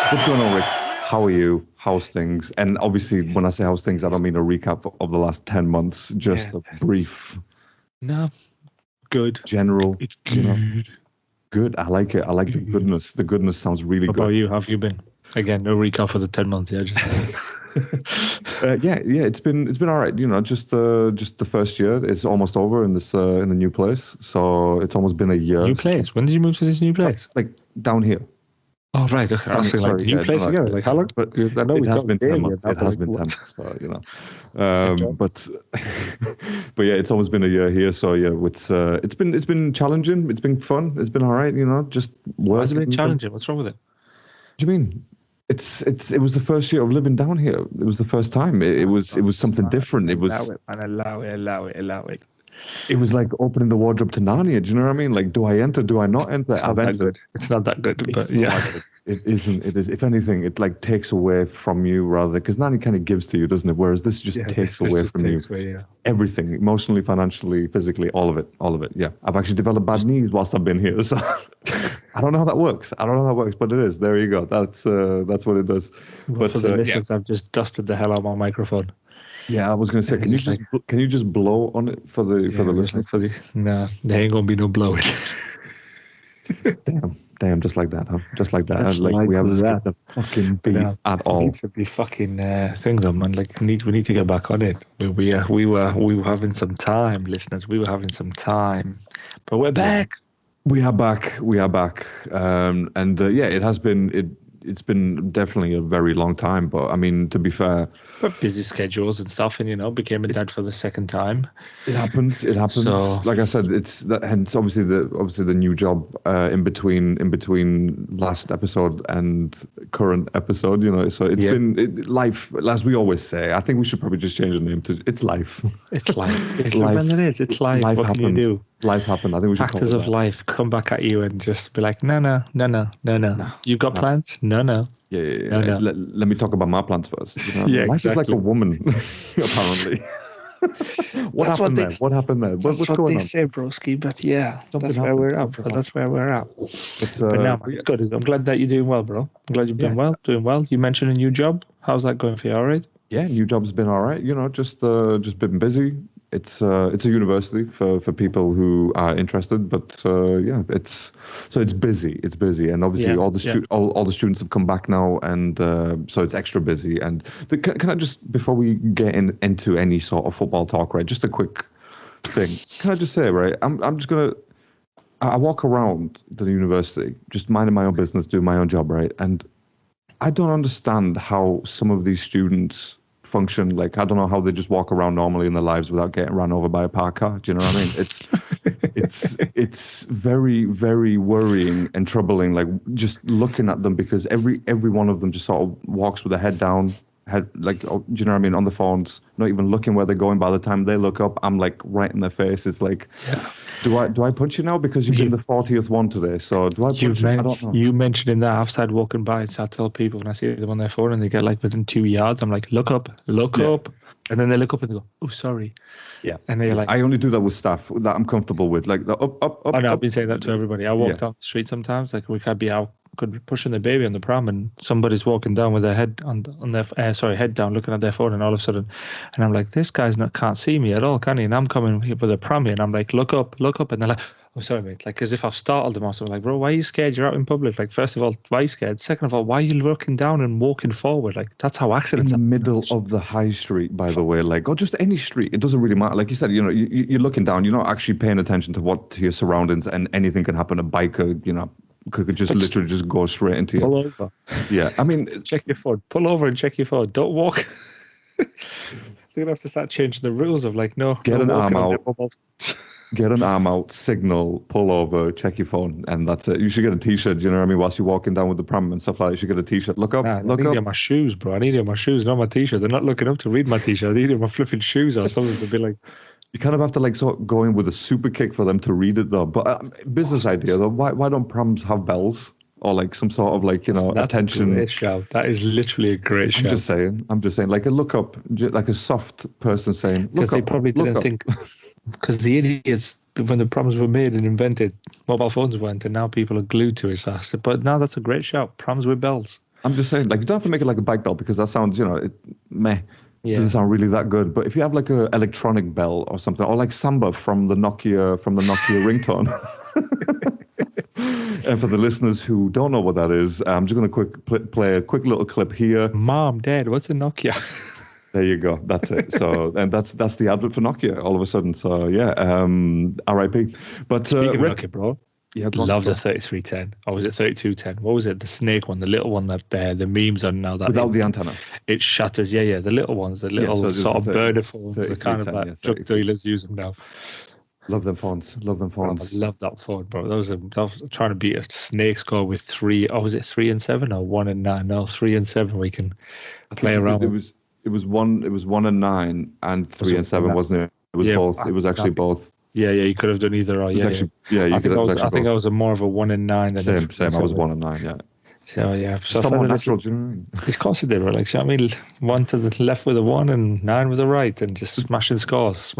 What's going on, Rick? How are you? How's things? And obviously, when I say how's things, I don't mean a recap of the last 10 months, just a brief. No, good. General, good. I like it. I like the goodness. The goodness sounds really good. How about you? How have you been? Again, no recap for the 10 months. Yeah, just yeah. It's been all right. Just the first year. It's almost over in this in the new place. So it's almost been a year. New place. When did you move to this new place? Like down here. Oh right, okay. I was saying like new place again. Like how long? But I know it has been 10 months. It has been 10 months. So, but yeah, it's almost been a year here. So yeah, it's been challenging. It's been fun. It's been all right. Just work. Why has it been challenging? What's wrong with it? What do you mean? It was the first year of living down here. It was the first time. It was something different. It was allow it. It was like opening the wardrobe to Narnia. Do you know what I mean? Like, do I enter? Do I not enter? It's not that good. It's not that good. But yeah, it isn't. It is. If anything, it like takes away from you rather, because Narnia kind of gives to you, doesn't it? Whereas this just takes away from you. Everything, emotionally, financially, physically, all of it. Yeah, I've actually developed bad knees whilst I've been here. So I don't know how that works. But it is. There you go. That's what it does. Well, but for the listeners, I've just dusted the hell out of my microphone. Yeah, I was going to say, can you just blow on it for the listeners? No, there ain't gonna be no blowing. Damn, just like that, huh? Just like that. Like we haven't skipped the fucking beat at all. It needs to be fucking thing though, man. Like we need to get back on it. We were having some time, listeners. We were having some time, but we're back. We are back. It has been It's been definitely a very long time, but I mean, to be fair, but busy schedules and stuff, and became a dad for the second time. It happens. So, like I said, it's hence obviously the new job in between last episode and current episode. So it's been life, as we always say. I think we should probably just change the name to It's Life. It's life. It's life. It's life. What happened. Can you do? Life happened. I think we should Factors of life come back at you and just be like, no. You got plans? No. Yeah. No. Let me talk about my plans first. Life is like a woman, apparently. What happened there? What's what going they on? say, broski. But yeah, that's where we're at. That's where we're at. But now, it's good. I'm glad that you're doing well, bro. I'm glad you've been doing well. You mentioned a new job. How's that going for you? All right? Yeah, new job's been all right. Just been busy. It's a university for people who are interested, but it's busy. It's busy, and obviously all the students have come back now, and so it's extra busy. And can I just, before we get into any sort of football talk, right? Just a quick thing. Can I just say, right? I walk around the university, just minding my own business, doing my own job, right? And I don't understand how some of these students function. Like, I don't know how they just walk around normally in their lives without getting run over by a parked car. Do you know what I mean? It's very, very worrying and troubling. Like, just looking at them, because every one of them just sort of walks with their head down, like, do you know what I mean, on the phones, not even looking where they're going. By the time they look up, I'm like right in their face. It's like, do I punch you now because you've been the 40th one today? So do I punch you? I don't know. You mentioned in that outside walking by, so I tell people when I see them on their phone and they get like within 2 yards, I'm like, look up, and then they look up and they go, oh, sorry. Yeah, and they're like, I only do that with staff that I'm comfortable with, like the up. Oh no, I've been saying that to everybody. I walk down the street sometimes, like we could be pushing the baby on the pram, and somebody's walking down with their head on their head down, looking at their phone, and all of a sudden, and I'm like, this guy's can't see me at all, can he? And I'm coming here with a pram here, and I'm like, look up, and they're like, oh, sorry, mate, like as if I've startled them or something. Like, bro, why are you scared? You're out in public. Like, first of all, why are you scared? Second of all, why are you looking down and walking forward? Like, that's how accidents in the middle of the high street, by the way, like, or just any street. It doesn't really matter. Like you said, you're looking down. You're not actually paying attention to your surroundings, and anything can happen. A biker, could just literally just go straight into you. Pull over. Yeah, I mean, check your phone. Pull over and check your phone. Don't walk. They're gonna have to start changing the rules of like, no. Get an arm out. Get an arm out, signal, pull over, check your phone, and that's it. You should get a T-shirt, you know what I mean, whilst you're walking down with the pram and stuff like that. You should get a T-shirt. Look up, look up. I need my shoes, bro. I need my shoes, not my T-shirt. They're not looking up to read my T-shirt. I need my flipping shoes or something to be like... You kind of have to like sort of go in with a super kick for them to read it, though. But business idea, though. Why don't prams have bells? Or like some sort of like, that's attention. A great shout. That is literally a great shout. I'm just saying, like a look up, like a soft person saying, look up. Because they probably didn't think... Because the idiots, when the prams were made and invented, mobile phones weren't, and now people are glued to it fast. But now that's a great shout. Prams with bells. I'm just saying, like, you don't have to make it like a bike bell because that sounds, meh. Yeah. Doesn't sound really that good. But if you have like a electronic bell or something, or like Samba from the Nokia ringtone. And for the listeners who don't know what that is, I'm just going to play a quick little clip here. Mom, Dad, what's a Nokia? There you go. That's it. So, and that's the advert for Nokia all of a sudden. So yeah, R.I.P. But speaking of Nokia, bro, love the 3310. Or was it 3210? What was it? The snake one, the little one that the memes on now. That without the antenna. It shatters. Yeah. The little ones, the little sort of burner phones. The kind of like drug dealers use them now. Love them phones. I love that phone, bro. That was trying to beat a snake score with 3. Or was it 3 and 7 or 1 and 9? No, 3 and 7. We can play around. It was 1 and 9 and 3 and 7, wasn't it? It was both. It was actually both. Yeah. You could have done either. Or I think I was more of a 1 and 9 than same. I was 1 and 9. Yeah. So yeah, so more natural. Do you know what I mean? Of course it did. Right? Like, so, I mean, 1 to the left with a 1 and 9 with a right, and just smashing scores.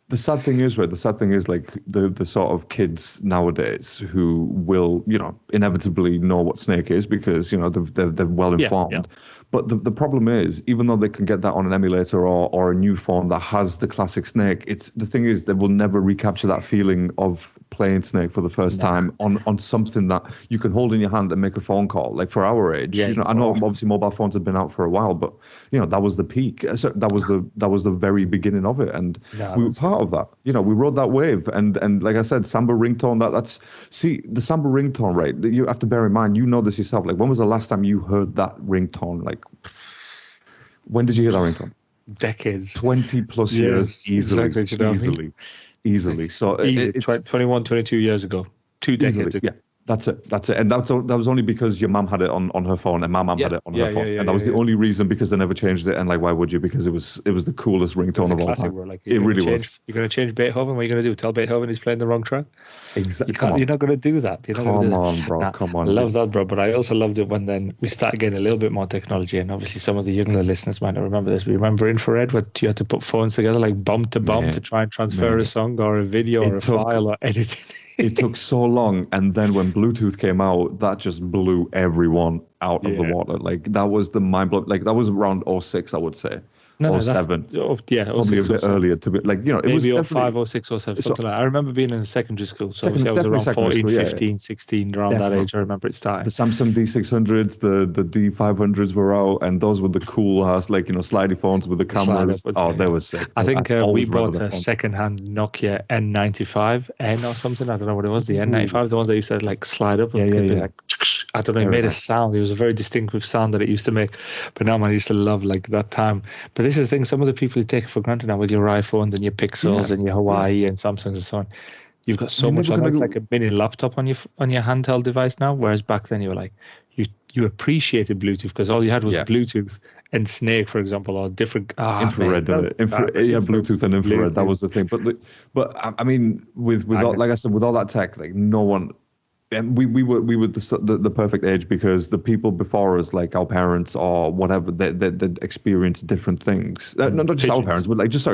The sad thing is, like the sort of kids nowadays who will, inevitably know what Snake is because, they're well informed. Yeah. But the problem is, even though they can get that on an emulator or a new phone that has the classic Snake, the thing is they will never recapture that feeling of playing Snake for the first time on something that you can hold in your hand and make a phone call. Like for our age, I know obviously mobile phones have been out for a while, but that was the peak. So that was the very beginning of it, and we were part of that. We rode that wave, and like I said, Samba ringtone. That's the Samba ringtone, right? You have to bear in mind, this yourself. Like, when was the last time you heard that ringtone? Like, when did you hear that ringtone? Decades. 20 plus years, easily. Exactly, easily. So it's 21, 22 years ago. 2 decades ago. Yeah. That's it. And that was only because your mum had it on her phone, and my mum had it on her phone, and that was the only reason, because they never changed it. And like, why would you? Because it was the coolest ringtone of all time. Like, it really was. You're going to change Beethoven. What are you going to do? Tell Beethoven he's playing the wrong track? Exactly. You're not going to do that. Come on, bro. Come on. I love that, bro. But I also loved it when then we started getting a little bit more technology, and obviously some of the younger listeners might not remember this. We remember infrared, where you had to put phones together like bomb to bomb to try and transfer a song or a video or a file or anything. It took so long, and then when Bluetooth came out, that just blew everyone out of the water. Like, that was the mind blow. Like, that was around 06, I would say. No, 07. Probably a bit earlier to be like, it was maybe 05, 06, 07, something like that. I remember being in secondary school, so obviously I was around 14, 15, 16, around that age. I remember it starting. The Samsung D600s, the D500s were out, and those were the cool ass, like, slidey phones with the cameras. They were sick. I think we bought a second-hand Nokia N95N or something. I don't know what it was. The N95, the ones that used to like slide up and be like, I don't know. It made a sound. It was a very distinctive sound that it used to make. But now I used to love like that time. But this is the thing. Some of the people you take it for granted now with your iPhones and your Pixels and your Hawaii and Samsungs and so on. You've got so much on it. It's like a mini laptop on your handheld device now. Whereas back then you were like, you appreciated Bluetooth because all you had was Bluetooth and Snake, for example, or different infrared. Bluetooth and infrared. Bluetooth. That was the thing. But I mean, with all, like I said, with all that tech, like no one. And we were the perfect age because the people before us, like our parents or whatever, they experienced different things. Not just our parents, but just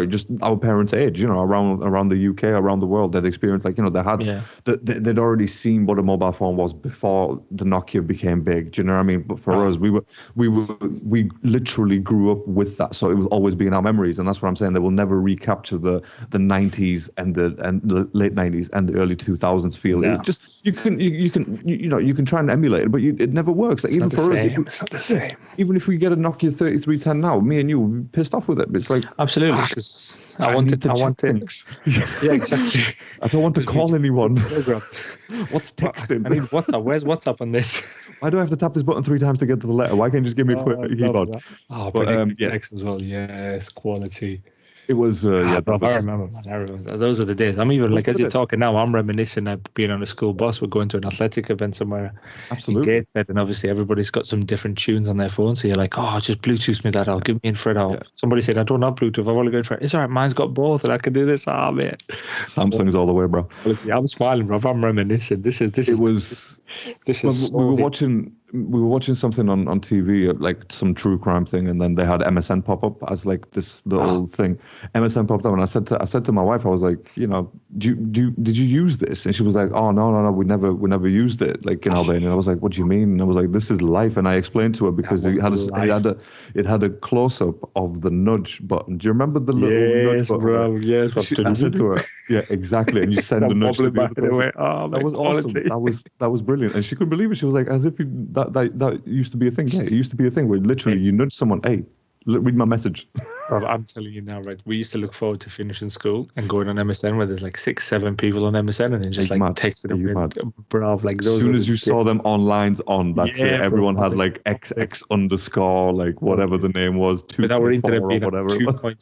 our parents' age. Around the UK, around the world, they'd experienced they'd already seen what a mobile phone was before the Nokia became big. Do you know what I mean? But for us, we literally grew up with that, so it will always be in our memories, and that's what I'm saying. They will never recapture the 90s and the late 90s and the early 2000s feel. Yeah. You can try and emulate it, but it never works. Like, even for us, it's not the same. Even if we get a Nokia 3310 now, me and you will be pissed off with it. It's like, absolutely, because I want things. Yeah, exactly. I don't want to call anyone. What's texting? I need WhatsApp. Where's WhatsApp on this? Why do I have to tap this button 3 times to get to the letter? Why can't you just give me a quick keyboard? But text as well. Yes, quality. It was, I remember, man. I remember. Those are the days. I'm even, like, as you're talking now, I'm reminiscing of being on a school bus. We're going to an athletic event somewhere. Absolutely. In Gateshead, and obviously everybody's got some different tunes on their phone. So you're like, just Bluetooth me that. I'll give me infrared. Somebody said, I don't have Bluetooth. I've only got infrared. It's all right. Mine's got both, and I can do this. Mate. Samsung's all the way, bro. I'm smiling, bro. I'm reminiscing. We were watching something on TV, like some true crime thing, and then they had MSN pop up as like this little thing. MSN popped up, and I said to my wife, I was like, did you use this? And she was like, oh no, we never used it like in Albania. And I was like, what do you mean? And I was like, this is life. And I explained to her because it had a close up of the nudge button. Do you remember the little nudge button? Bro, yes, I said to her, yeah, exactly. And you send the nudge to the other person. That was awesome. That was brilliant. And she couldn't believe it. She was like, as if that used to be a thing. Yeah, it used to be a thing where literally you nudge someone, hey, read my message. Bro, I'm telling you now, right? We used to look forward to finishing school and going on MSN where there's like 6-7 people on MSN and then just like texting them. Bro, like as soon as you saw them online's on, that's it. Everyone had like XX underscore, like whatever the name was, 2.4 but our internet or being whatever. 2.7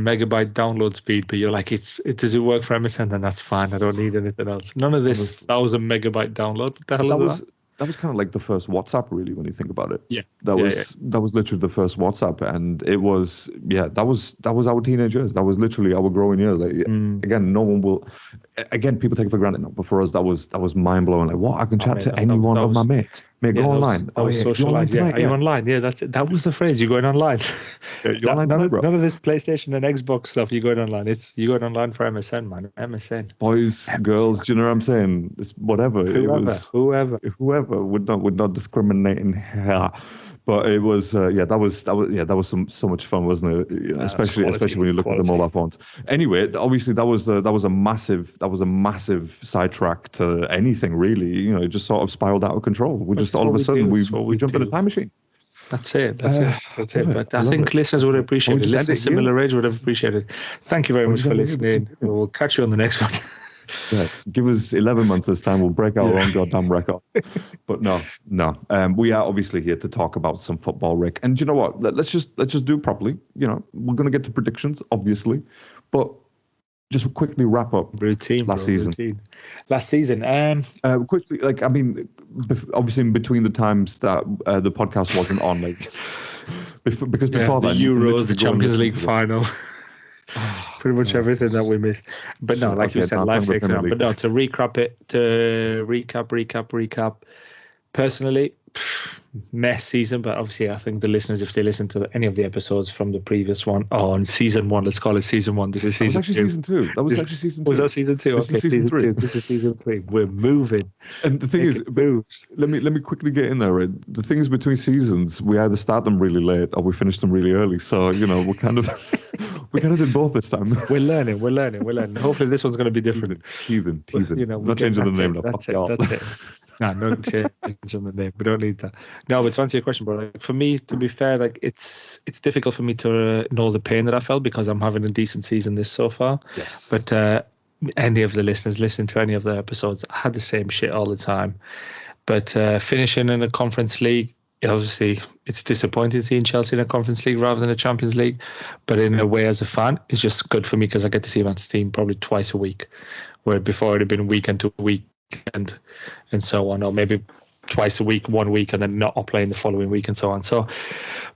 megabyte download speed, but you're like, does it work for MSN? Then that's fine. I don't need anything else. None of this 1,000 megabyte download. What the hell is that? That was kind of like the first WhatsApp, really, when you think about it. Yeah, that was literally the first WhatsApp, and it was that was our teenage years. That was literally our growing years. Like again, no one will. Again, people take it for granted now, but for us, that was mind blowing. Like, what? I can chat to any one of my mates. Mate, go online. Socialize. Are you online? Yeah, that was the phrase. You're going online. You're online tonight, bro. None of this PlayStation and Xbox stuff. You're going online. You're going online for MSN, man. MSN. Boys, girls, do you know what I'm saying? It's whatever. Whoever would not discriminate in here. But it was that was so much fun, wasn't it? Especially when you look at the mobile phones. Anyway, obviously that was a massive sidetrack to anything really. It just sort of spiraled out of control. We just all of a sudden we jumped in a time machine. That's it. But I think listeners would appreciate it. Listeners similar age would have appreciated it. Thank you very much for listening. We'll catch you on the next one. Yeah, give us 11 months this time. We'll break our own goddamn record. But no. We are obviously here to talk about some football, Rick. And you know what? Let's just do it properly. We're going to get to predictions, obviously, but just quickly wrap up last season. Last season. Quickly, obviously in between the times that the podcast wasn't on, because before the then, Euros, the Champions League final. Pretty much everything that we missed. But no, like you said, life takes on. But no, to recap. Personally, mess season, but obviously I think the listeners, if they listen to any of the episodes from the previous one on season 1, let's call it season 1. This is season 2. Season 2. That was actually season 2. Was that season 2? Okay, season 3. This is season 3. We're moving. And the thing is, moves. Let me quickly get in there. Right? The thing is, between seasons, we either start them really late or we finish them really early. So we kind of did both this time. We're learning. Hopefully, this one's going to be different. Teething. Not changing the name. That's it. No change on the name. We don't need that. No, but to answer your question, bro, for me, to be fair, it's difficult for me to know the pain that I felt because I'm having a decent season this so far. Yes. But any of the listeners listening to any of the episodes, I had the same shit all the time. But finishing in a Conference League, obviously, it's disappointing seeing Chelsea in a Conference League rather than a Champions League. But in a way, as a fan, it's just good for me because I get to see my team probably twice a week, where before it had been weekend to weekend and so on, or maybe twice a week, 1 week, and then not playing the following week and so on. So,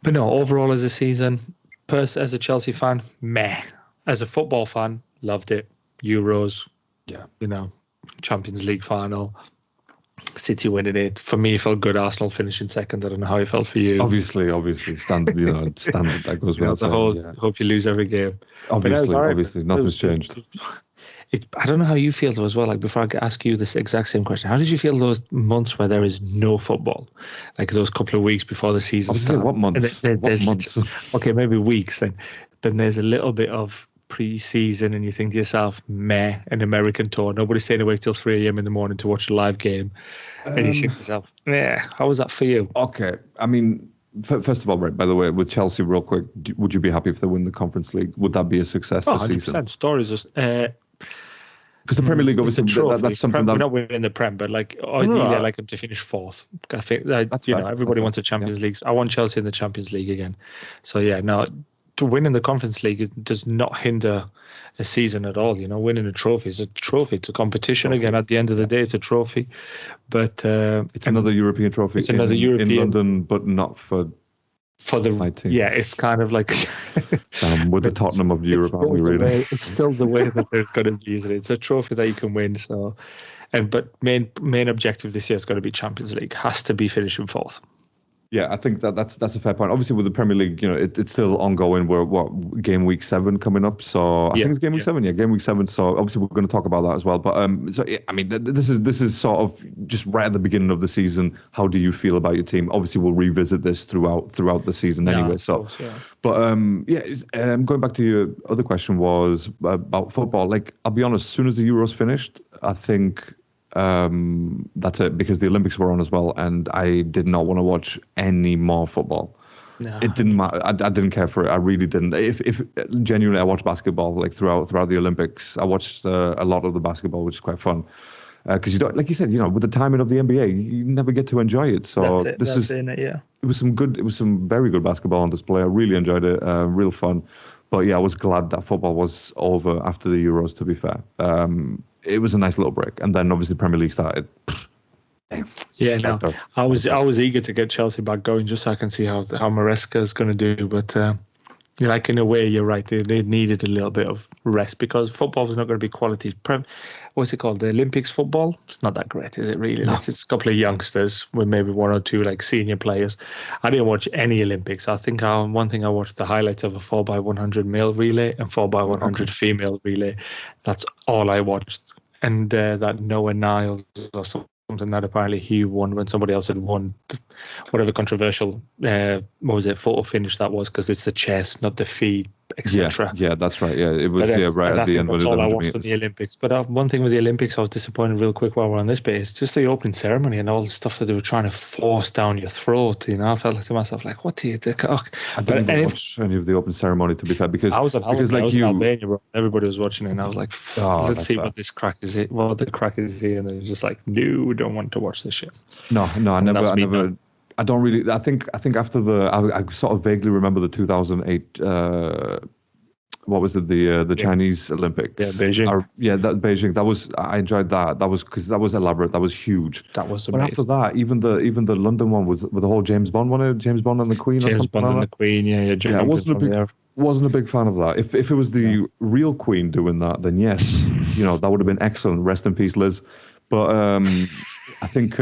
but no, overall as a season, as a Chelsea fan, meh. As a football fan, loved it. Euros, Champions League final, City winning it. For me, it felt good. Arsenal finishing second. I don't know how it felt for you. Obviously, standard. Standard that goes without hope you lose every game. Obviously, nothing's changed. I don't know how you feel though as well. Like before I ask you this exact same question, how did you feel those months where there is no football, like those couple of weeks before the season starts? What months? Months? Okay, maybe weeks then. Then there's a little bit of pre-season, and you think to yourself, "Meh, an American tour. Nobody's staying awake till 3 a.m. in the morning to watch a live game," and you think to yourself, "Yeah, how was that for you?" Okay, first of all, right, by the way, with Chelsea, real quick, would you be happy if they win the Conference League? Would that be a success this season? Stories just. Because the Premier League, obviously, that's something we're not winning the Prem, but ideally, I like them to finish 4th. I think everybody wants a Champions League. I want Chelsea in the Champions League again. So to win in the Conference League, it does not hinder a season at all. Winning a trophy is a trophy. It's a competition again. At the end of the day, it's a trophy. But it's another European trophy. It's another European in London, but not for my team. Yeah, it's kind of like with the Tottenham of Europe, aren't we? Really, it's still the way that there's going to be, isn't it? It's a trophy that you can win. So, but main objective this year is going to be Champions League. Has to be finishing 4th. Yeah, I think that's a fair point. Obviously, with the Premier League, it's still ongoing. We're game week 7 coming up, so I think it's game week 7. Yeah, game week 7. So obviously, we're going to talk about that as well. But so yeah, I mean, this is sort of just right at the beginning of the season. How do you feel about your team? Obviously, we'll revisit this throughout the season anyway. So, course, yeah. But going back to your other question was about football. Like, I'll be honest, as soon as the Euros finished, I think. That's it, because the Olympics were on as well, and I did not want to watch any more football. No. It didn't matter. I didn't care for it. I really didn't. If genuinely, I watched basketball like throughout the Olympics. I watched a lot of the basketball, which is quite fun. Because you don't, like you said, with the timing of the NBA, you never get to enjoy it. So it was some very good basketball on display. I really enjoyed it. Real fun. But yeah, I was glad that football was over after the Euros, to be fair. It was a nice little break, and then obviously Premier League started. Yeah, no, I was eager to get Chelsea back going just so I can see how Maresca is going to do. But like, in a way, you're right. They needed a little bit of rest because football was not going to be quality. What's it called? The Olympics football? It's not that great, is it really? No. It's a couple of youngsters with maybe one or two like senior players. I didn't watch any Olympics. I think one thing I watched the highlights of a 4x100 male relay and 4x100 female relay. That's all I watched. And that Noah Niles or something that apparently he won when somebody else had won, whatever controversial photo finish that was, because it's the chest, not the feet, etc. Yeah, that's right. Yeah, it was right at the end. That's all I watched in the Olympics. But one thing with the Olympics, I was disappointed real quick while we're on this bit, is just the opening ceremony and all the stuff that they were trying to force down your throat. I felt like to myself, like, what do you do? I didn't watch any of the open ceremony, to be fair, because I was in Albania, bro. Everybody was watching it, and I was like, let's see what this crack is. What the crack is here, and they're just like, no, don't want to watch this shit. No, I never. I don't really. I think after I sort of vaguely remember the 2008. What was it? The Chinese Olympics. Yeah, Beijing. That Beijing. I enjoyed that. That was because that was elaborate. That was huge. That was amazing. But after that, even the London one was with the whole James Bond one. James Bond and the Queen. James Bond and the Queen. Yeah. I wasn't a big fan of that. If it was the real Queen doing that, then yes, that would have been excellent. Rest in peace, Liz. But I think.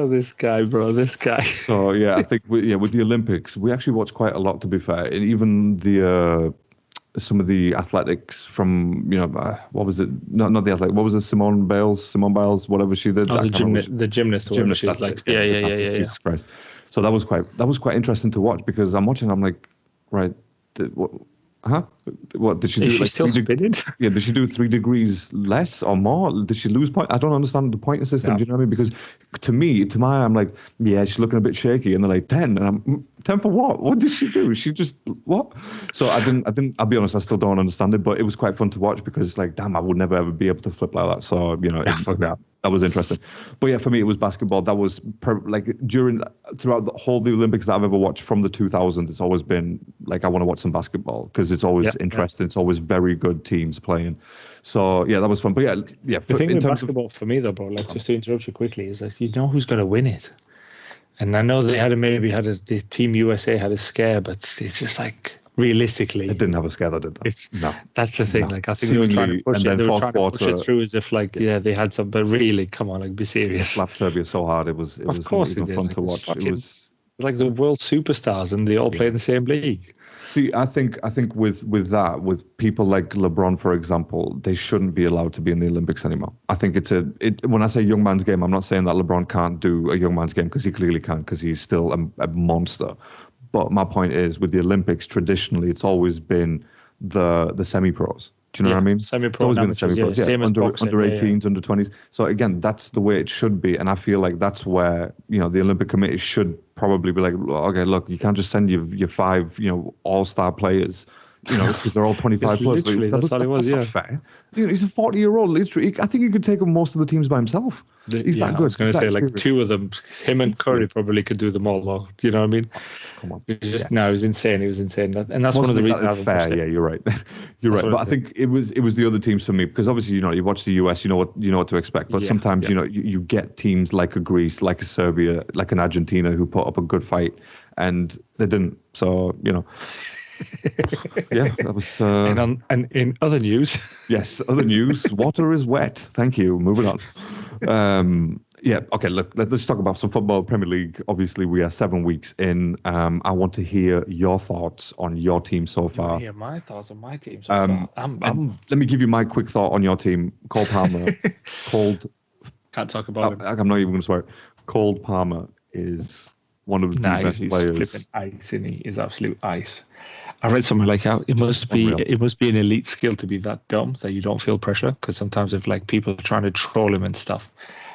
This guy. So yeah, I think with the Olympics, we actually watched quite a lot, to be fair, and even the some of the athletics from what was it? Not the athletic. What was it? Simone Biles, whatever she did. Oh, the gymnast. She's like, yeah. Jesus Christ. So that was quite interesting to watch, because I'm watching. I'm like, right, what? Huh? What did she do? Is she still spinning? Yeah, did she do 3 degrees less or more? Did she lose point? I don't understand the pointing system. Yeah. Do you know what I mean? Because to my eye, I'm like, yeah, she's looking a bit shaky, and they're like 10, and I'm 10 for what? What did she do? She just what? So I didn't. I'll be honest, I still don't understand it, but it was quite fun to watch, because like, damn, I would never ever be able to flip like that. So that was interesting. But yeah, for me, it was basketball. That was throughout the Olympics that I've ever watched from the 2000s. It's always been like, I want to watch some basketball, because it's always interesting. It's always very good teams playing. So yeah, that was fun. But yeah. The thing with basketball for me though, bro, like, just to interrupt you quickly, is that who's going to win it. And I know they the Team USA had a scare, but it's just like, realistically, it didn't have a scare that did that. No, that's the thing. No. Like, I think they were trying to push it. They were trying to push it through as if like, they had some. But really, come on, like, be serious. Slapped Serbia so hard. It was fun to watch. It was like the world superstars, and they all play in the same league. See, I think with that, with people like LeBron, for example, they shouldn't be allowed to be in the Olympics anymore. I think when I say young man's game, I'm not saying that LeBron can't do a young man's game, because he clearly can, because he's still a monster. But my point is, with the Olympics, traditionally, it's always been the semi-pros. Do you know what I mean? Semi-pro, it's always been the semi-pros. same as boxing, under 18s, under 20s. So again, that's the way it should be, and I feel like that's where the Olympic Committee should probably be like, okay, look, you can't just send your 5 all-star players, because they're all 25 plus. Literally, that's all it was. That's not fair. He's a 40-year-old. Literally, I think he could take on most of the teams by himself. He's that good. I was going to say, like, 2 of them, him and Curry probably could do them all. Though, you know what I mean? Come on. He was insane. He was insane, and that's one of the reasons I haven't watched it. Yeah, you're right. But I think it was the other teams for me, because obviously you watch the US, you know what to expect. But sometimes you get teams like a Greece, like a Serbia, like an Argentina, who put up a good fight, and they didn't. So yeah, that was. And in other news, yes, other news. Water is wet. Thank you. Moving on. Yeah. Okay. Look, let's talk about some football. Premier League. Obviously, we are 7 weeks in. I want to hear your thoughts on your team so far. Hear my thoughts on my team so far. Let me give you my quick thought on your team. Cole Palmer, cold. Can't talk about him. I'm not even going to swear. Cole Palmer is one of the best players. He's flipping ice, and he is absolute ice. I read something like how it must be an elite skill to be that dumb that you don't feel pressure, because sometimes if like people are trying to troll him and stuff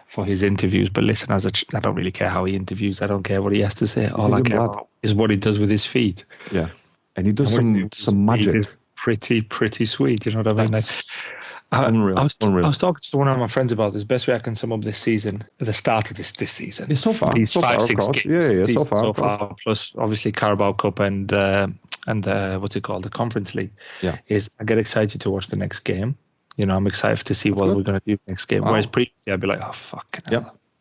for his interviews, but listen, I don't really care how he interviews. I don't care what he has to say. All I care about is what he does with his feet. Yeah, and he does some magic. It is pretty sweet. You know what I mean? Unreal. I was talking to one of my friends about this. Best way I can sum up this season, the start of this season. It's so far. These so 5-6 far, games. Yeah, so far. Plus, obviously, Carabao Cup and what's it called? The Conference League. Yeah. I get excited to watch the next game. You know, I'm excited to see what we're going to do next game. Whereas previously, I'd be like, oh, fuck.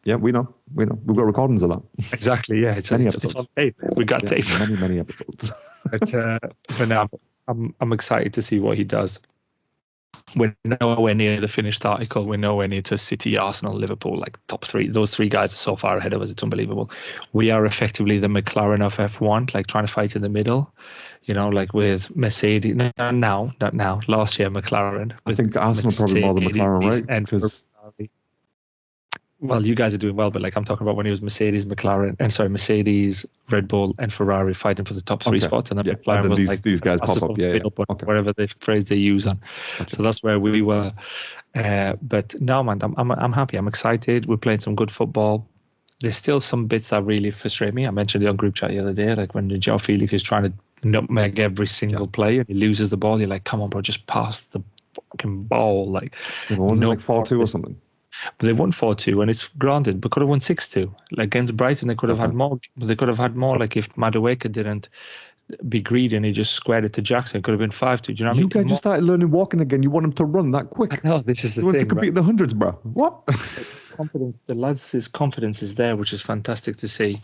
Yeah, we know. We've got recordings of that. Exactly, yeah. It's on tape. We got tape. Many episodes. but now I'm excited to see what he does. We're nowhere near the finished article. We're nowhere near to City, Arsenal, Liverpool, like top three. Those three guys are so far ahead of us. It's unbelievable. We are effectively the McLaren of F1, like trying to fight in the middle, you know, like with Mercedes. Not now. Last year, McLaren. I think Arsenal probably more than McLaren, right? And well, you guys are doing well, but like I'm talking about when it was Mercedes, Red Bull, and Ferrari fighting for the top three spots, and then McLaren and then was these guys pop up, whatever the phrase they use on. Gotcha. So that's where we were. But no, man, I'm happy. I'm excited. We're playing some good football. There's still some bits that really frustrate me. I mentioned it on group chat the other day, like when Joe Felix is trying to nutmeg every single play and he loses the ball. You're like, come on, bro, just pass the fucking ball. Like, wasn't like 4-2 or something. But they won 4-2, and it's granted, but could have won 6-2. Like against Brighton, they could have had more. They could have had more. Like if Madueke didn't be greedy and he just squared it to Jackson, it could have been 5-2. Do you know what I mean? You guys just started learning walking again. You want him to run that quick. I know, this is the thing. You want to compete in the hundreds, bro. What? The lads' confidence is there, which is fantastic to see.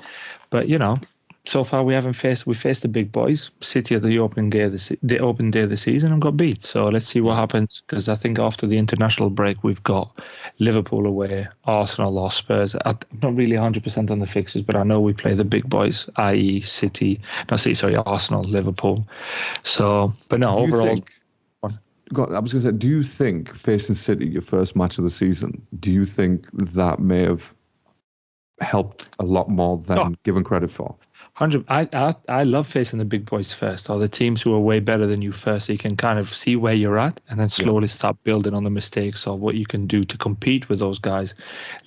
But you know, so far we faced the big boys, City at the opening day of the season, and got beat. So let's see what happens, because I think after the international break we've got Liverpool away, Arsenal or Spurs. I'm not really 100% on the fixtures, but I know we play the big boys, i.e. Arsenal, Liverpool. So, but no, overall. I was going to say, do you think facing City, your first match of the season, do you think that may have helped a lot more than given credit for? 100. I love facing the big boys first, or the teams who are way better than you first, so you can kind of see where you're at and then slowly start building on the mistakes or what you can do to compete with those guys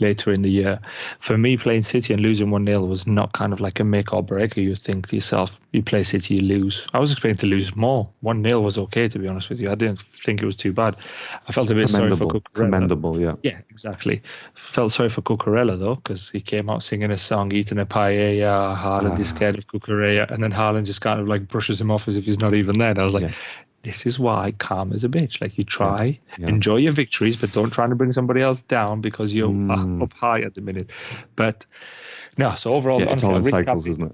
later in the year. For me, playing City and losing 1-0 was not kind of like a make or break. You think to yourself, you play City, you lose. I was expecting to lose more. 1-0 was okay, to be honest with you. I didn't think it was too bad. I felt a bit sorry for Cucurella. Commendable, yeah. Yeah, exactly. Felt sorry for Cucurella, though, because he came out singing a song, eating a paella, Haaland is scared of Cucurella, and then Haaland just kind of like brushes him off as if he's not even there. And I was like, this is why calm as a bitch. Like, you try, enjoy your victories, but don't try to bring somebody else down because you're up high at the minute. But no, so overall, it's all in cycles, isn't it?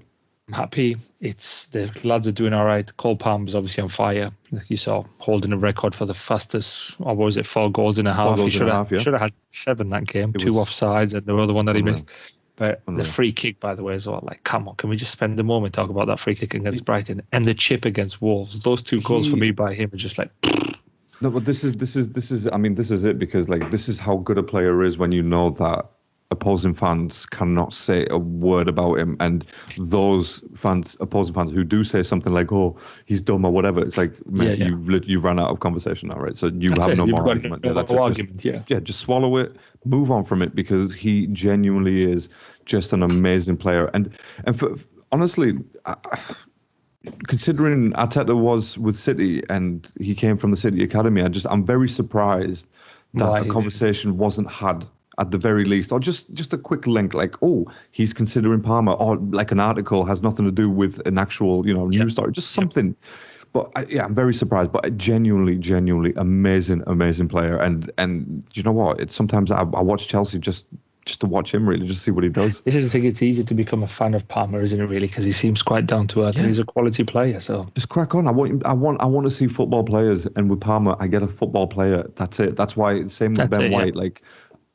I'm happy. The lads are doing all right. Cole Palmer's obviously on fire. Like you saw, holding a record for the fastest, or what was it, 4 goals in a half. He should have had 7 that game, 2 offsides and the other one that he missed. But the free kick, by the way, as well. Like, come on, can we just spend a moment talk about that free kick against Brighton and the chip against Wolves? Those 2 goals for me by him are just like. No, but this is. I mean, this is it, because like this is how good a player is when you know that opposing fans cannot say a word about him, and those opposing fans who do say something like, "Oh, he's dumb" or whatever, it's like, man, you ran out of conversation now, right? So that's have no more argument. That's argument. Just swallow it, move on from it, because he genuinely is just an amazing player, and honestly, considering Arteta was with City and he came from the City Academy, I'm very surprised that a conversation wasn't had at the very least, or just a quick link, like, oh, he's considering Palmer, or like an article has nothing to do with an actual, news story, just something. But I'm very surprised, but a genuinely amazing player. And you know what? It's sometimes I watch Chelsea just to watch him, really, just see what he does. This is the thing. It's easy to become a fan of Palmer, isn't it? Really, because he seems quite down to earth and he's a quality player. So just crack on. I want to see football players, and with Palmer, I get a football player. That's it. That's why. Same with Ben White. Like,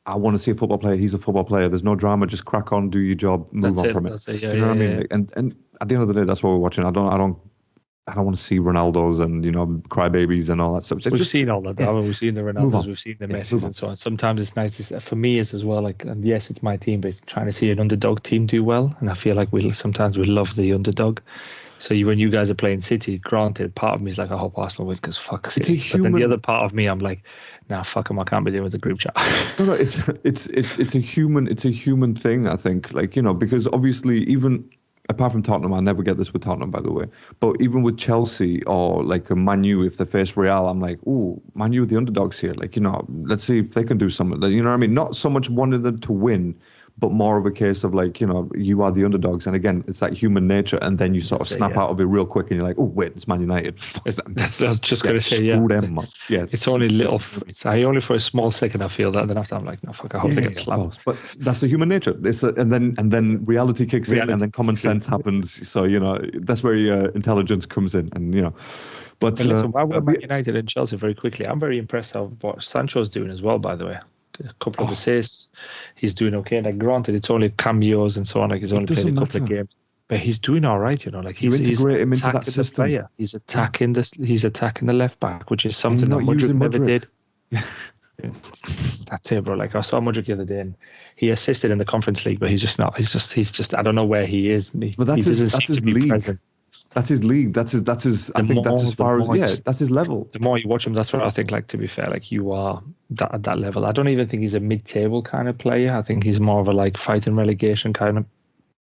I want to see a football player. He's a football player. There's no drama. Just crack on, do your job, move on from it. That's it. Yeah, do you know what I mean? Yeah. Like, and at the end of the day, that's what we're watching. I don't want to see Ronaldos and crybabies and all that stuff. We've seen all that. Yeah. We've seen the Ronaldos, we've seen the Messis and so on. Sometimes it's nice. For me, it's as well. Like, and yes, it's my team, but trying to see an underdog team do well, and I feel like sometimes we love the underdog. So when you guys are playing City, granted, part of me is like, I hope Arsenal win because fuck City. But then the other part of me, I'm like, nah, fuck them. I can't be dealing with the group chat. No, it's a human thing. I think, like, because obviously even. Apart from Tottenham, I never get this with Tottenham, by the way. But even with Chelsea or like a Man U, if they face Real, I'm like, ooh, Man U, the underdogs here. Like, let's see if they can do something. You know what I mean? Not so much wanting them to win, but more of a case of like, you are the underdogs. And again, it's like human nature. And then you sort of snap out of it real quick and you're like, oh, wait, it's Man United. That's I was just going to say, screw them, man. Yeah. It's only little. I only for a small second I feel that. Then after I'm like, no, fuck, I hope they get slapped. But that's the human nature. And then reality kicks in and then common sense happens. So, that's where intelligence comes in. And, But listen, while we're Man United and Chelsea very quickly, I'm very impressed of what Sancho's doing as well, by the way. A couple of assists, he's doing okay. Like, granted, it's only cameos and so on. Like, he's only played a couple of games, but he's doing all right. Like, he's integrate him into that system. Player. He's attacking the left back, which is something that Mudryk never did. That's it, bro. Like, I saw Mudryk the other day, and he assisted in the Conference League, but he's just not. He's just. I don't know where he is. But that's his league. Present. That's his league. That's his. I think that's as far as that's his level. The more you watch him, that's what I think. Like, to be fair, like, you are at that level. I don't even think he's a mid-table kind of player. I think he's more of a like fighting relegation kind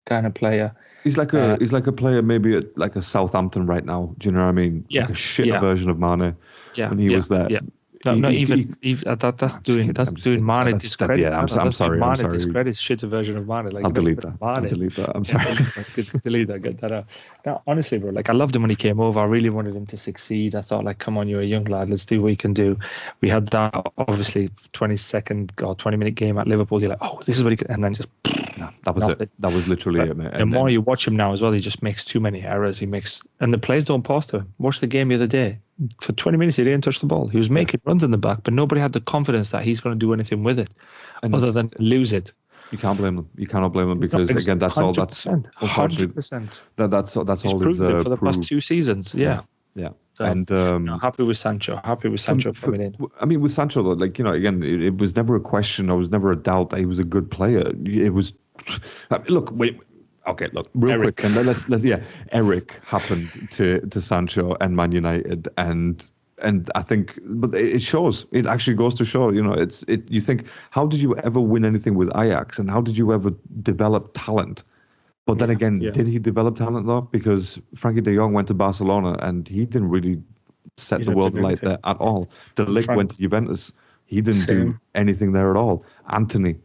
of player. He's like a player maybe at like a Southampton right now. Do you know what I mean? Yeah. Like a shit version of Mane. Yeah. When he was there. Yeah. That's doing Mane discredit. Yeah, I'm sorry. Mane discredit shit a version of Mane. Like, I'll delete that. I'm sorry. Delete that. Get that out. Now, honestly, bro, like, I loved him when he came over. I really wanted him to succeed. I thought, like, come on, you're a young lad. Let's do what you can do. We had that obviously 20-second or 20-minute game at Liverpool. You're like, oh, this is what he can, and then just. No, that was it. That was literally it, mate. The more you watch him now as well, he just makes too many errors. And the players don't pass to him. Watch the game the other day. For 20 minutes, he didn't touch the ball. He was making runs in the back, but nobody had the confidence that he's going to do anything with it, other than lose it. You can't blame him. You cannot blame him because again, that's 100%, all. That's 100%. That's all. He's proven it for the past 2 seasons. Yeah. So, and happy with Sancho. Coming in. I mean, with Sancho, though, like, again, it was never a question. There was never a doubt that he was a good player. It was. Look, wait. Okay, look, real quick, and let's Eric happened to Sancho and Man United, and I think, but it shows. It actually goes to show. You think, how did you ever win anything with Ajax, and how did you ever develop talent? But then again, did he develop talent though? Because Frankie de Jong went to Barcelona, and he didn't really set the world alight there at all. De Ligt went to Juventus. He didn't do anything there at all. Anthony.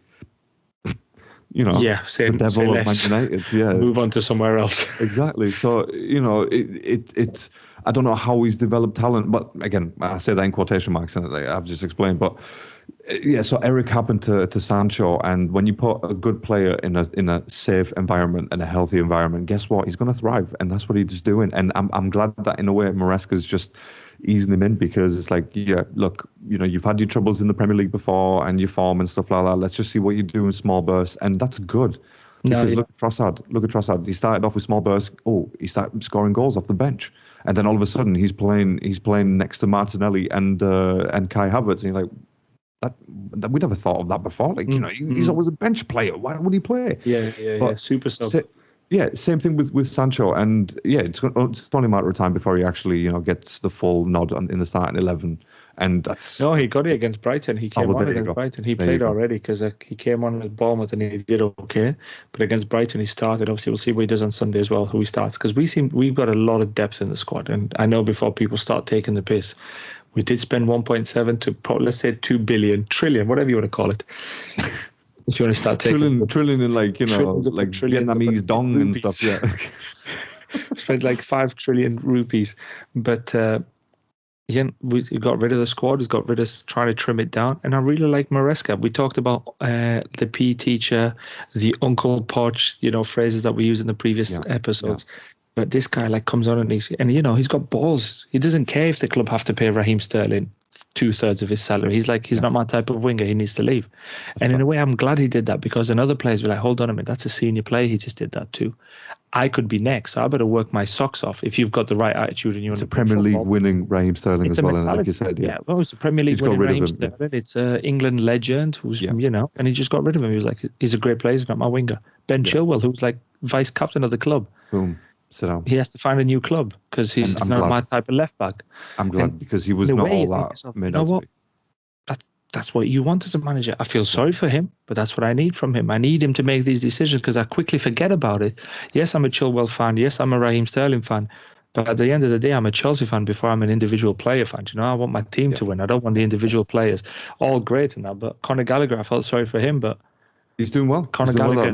The devil of Man United. Yeah, move on to somewhere else. Exactly. So it's I don't know how he's developed talent, but again, I say that in quotation marks, and I've just explained. But so Eric happened to Sancho, and when you put a good player in a safe environment and a healthy environment, guess what? He's going to thrive, and that's what he's doing. And I'm glad that in a way Maresca's just easing him in, because it's like, look, you've had your troubles in the Premier League before and your form and stuff like that. Let's just see what you do in small bursts, and that's good. Because look at Trossard. He started off with small bursts. Oh, he started scoring goals off the bench, and then all of a sudden he's playing next to Martinelli and Kai Havertz, and you're like, that we never thought of that before. Like, he's always a bench player. Why would he play? Yeah. Super sub. Same thing with Sancho, and it's only a matter of time before he actually gets the full nod in the starting 11, and that's. No, he got it against Brighton. He came on against Brighton. He played already because he came on with Bournemouth and he did okay, but against Brighton he started. Obviously, we'll see what he does on Sunday as well. Who he starts, because we've got a lot of depth in the squad, and I know before people start taking the piss, we did spend 1.7 to let's say 2 billion, trillion, whatever you want to call it. If you want to start taking trillion in like Vietnamese dong and stuff, spent like 5 trillion rupees, but again, we got rid of the squad. He's got rid of trying to trim it down, and I really like Maresca. We talked about the PE teacher, the Uncle Poch, phrases that we used in the previous episodes. Yeah. But this guy comes on and he's got balls. He doesn't care if the club have to pay Raheem Sterling 2/3 of his salary. He's not my type of winger. He needs to leave. And in a way, I'm glad he did that, because another players were like, hold on a minute, that's a senior player. He just did that too. I could be next, so I better work my socks off. If you've got the right attitude and you want to play Premier League football, winning Raheem Sterling as well, and like you said, well, it's a Premier League winning Raheem Sterling. It's an England legend who's and he just got rid of him. He was like, he's a great player, he's not my winger. Ben Chilwell, who's like vice captain of the club. Boom. Sit down. He has to find a new club because he's not my type of left back. I'm glad, because he was not all that made out to be. That's what you want as a manager. I feel sorry for him, but that's what I need from him. I need him to make these decisions, because I quickly forget about it. Yes, I'm a Chilwell fan. Yes, I'm a Raheem Sterling fan. But at the end of the day, I'm a Chelsea fan before I'm an individual player fan. I want my team to win. I don't want the individual players. All great and that, but Conor Gallagher, I felt sorry for him, but he's doing well. Conor Gallagher,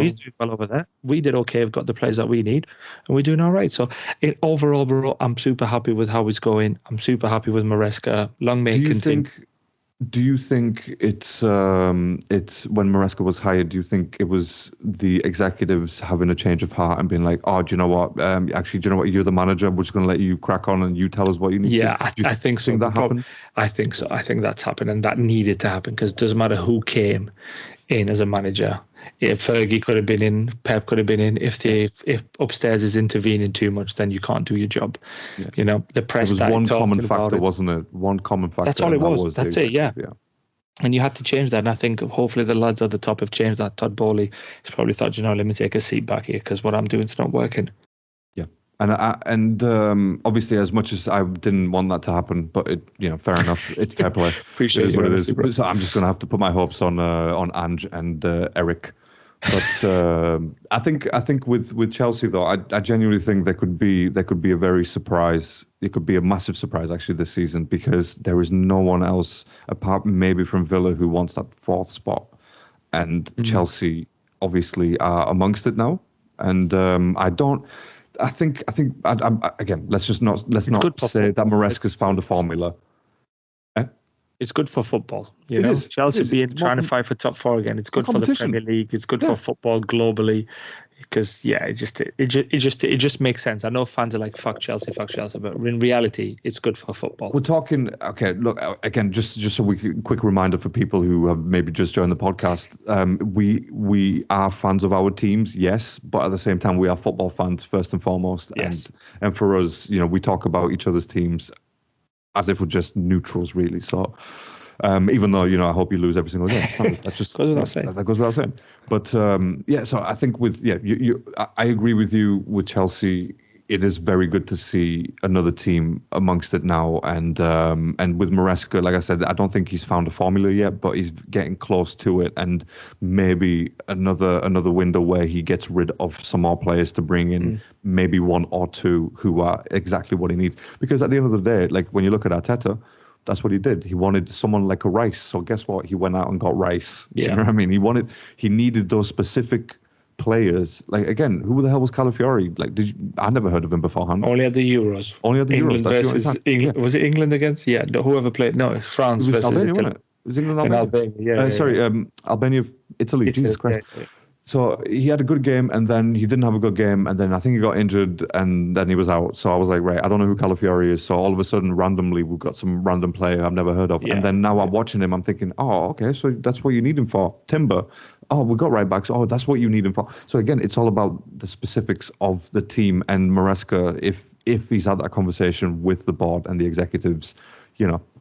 he's doing well over there. We did okay. We've got the players that we need, and we're doing all right. So overall, bro, I'm super happy with how it's going. I'm super happy with Maresca. Long may it continue. Do you think it's when Maresca was hired? Do you think it was the executives having a change of heart and being like, "Oh, do you know what? Actually, do you know what? You're the manager. We're just going to let you crack on and you tell us what you need." Yeah, to do. I think so. That happened? I think so. I think that's happened, and that needed to happen, because it doesn't matter who came in as a manager. If Fergie could have been in, Pep could have been in. If upstairs is intervening too much, then you can't do your job. Yeah. The press. It was one common factor, wasn't it? One common factor. That's all it was. That's it. Yeah. And you had to change that. And I think hopefully the lads at the top have changed that. Todd Bowley has probably thought, let me take a seat back here, because what I'm doing is not working. And obviously, as much as I didn't want that to happen, but fair enough. It's fair play. Appreciate what it is. So I'm just going to have to put my hopes on Ange and Eric. But I think with Chelsea though, I genuinely think there could be a very surprise. It could be a massive surprise actually this season, because there is no one else apart maybe from Villa who wants that fourth spot, and Chelsea obviously are amongst it now. And I think again, let's not say that Maresca's found a formula. It's good for football, Chelsea trying to fight for top four again. It's good for the Premier League. It's good for football globally, because it just makes sense. I know fans are like fuck Chelsea, but in reality, it's good for football. We're talking. Okay, look again. Just so we can, quick reminder for people who have maybe just joined the podcast. We are fans of our teams, yes, but at the same time, we are football fans first and foremost. Yes. And for us, we talk about each other's teams as if we're just neutrals, really. So, even though I hope you lose every single game, that's just goes without saying. That goes without saying. But so I think I agree with you with Chelsea. It is very good to see another team amongst it now, and with Maresca, like I said, I don't think he's found a formula yet, but he's getting close to it, and maybe another window where he gets rid of some more players to bring in maybe one or two who are exactly what he needs. Because at the end of the day, like when you look at Arteta, that's what he did. He wanted someone like a Rice. So guess what? He went out and got Rice. Yeah. You know what I mean? He needed those specific players. Like, again, who the hell was Calafiori? Like, I never heard of him beforehand. Only at the Euros. England versus England. Yeah. Was it England against? Yeah, whoever played. No, it's France versus Albania, Italy. Wasn't it? It was England Albania. Albania. Albania, Italy. Jesus Christ. Yeah. So he had a good game, and then he didn't have a good game, and then I think he got injured, and then he was out. So I was like, right, I don't know who Calafiori is. So all of a sudden, randomly, we've got some random player I've never heard of. Yeah. And then now I'm watching him, I'm thinking, oh, okay, so that's what you need him for. Timber. Oh, we got right backs. Oh, that's what you need him for. So again, it's all about the specifics of the team. And Maresca, if he's had that conversation with the board and the executives,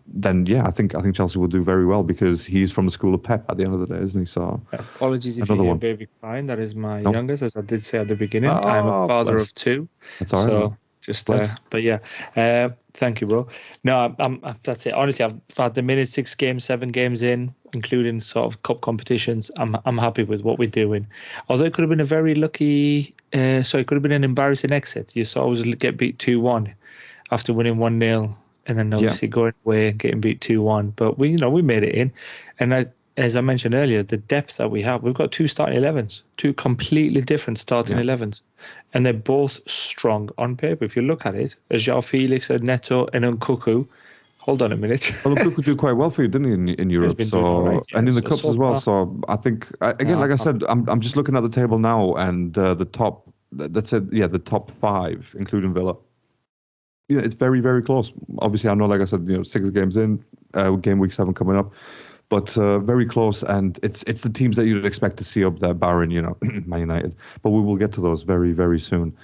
then I think Chelsea will do very well, because he's from the school of Pep at the end of the day, isn't he? So apologies if you hear baby crying. That is my youngest, as I did say at the beginning. I'm a father of two. That's all right. So just but yeah, thank you, bro. No, that's it. Honestly, I've had the minute 6 games, 7 games in, including sort of cup competitions. I'm happy with what we're doing. Although it could have been a very lucky, it could have been an embarrassing exit. You saw us get beat 2-1 after winning 1-0. And then obviously going away and getting beat 2-1. But we made it in. And as I mentioned earlier, the depth that we have, we've got 2 starting 11s, 2 completely different starting 11s. And they're both strong on paper. If you look at it, as João Felix, Neto, and Nkunku, hold on a minute. Well, Nkunku did quite well for you, didn't he, in Europe? And in the cups as well. So I think, again, like I said, I'm just looking at the table now, and the top 5, including Villa. yeah, it's very, very close. Obviously, I know, like I said, 6 games in, game week 7 coming up, but very close. And it's the teams that you'd expect to see up there, barring, Man United. But we will get to those very, very soon.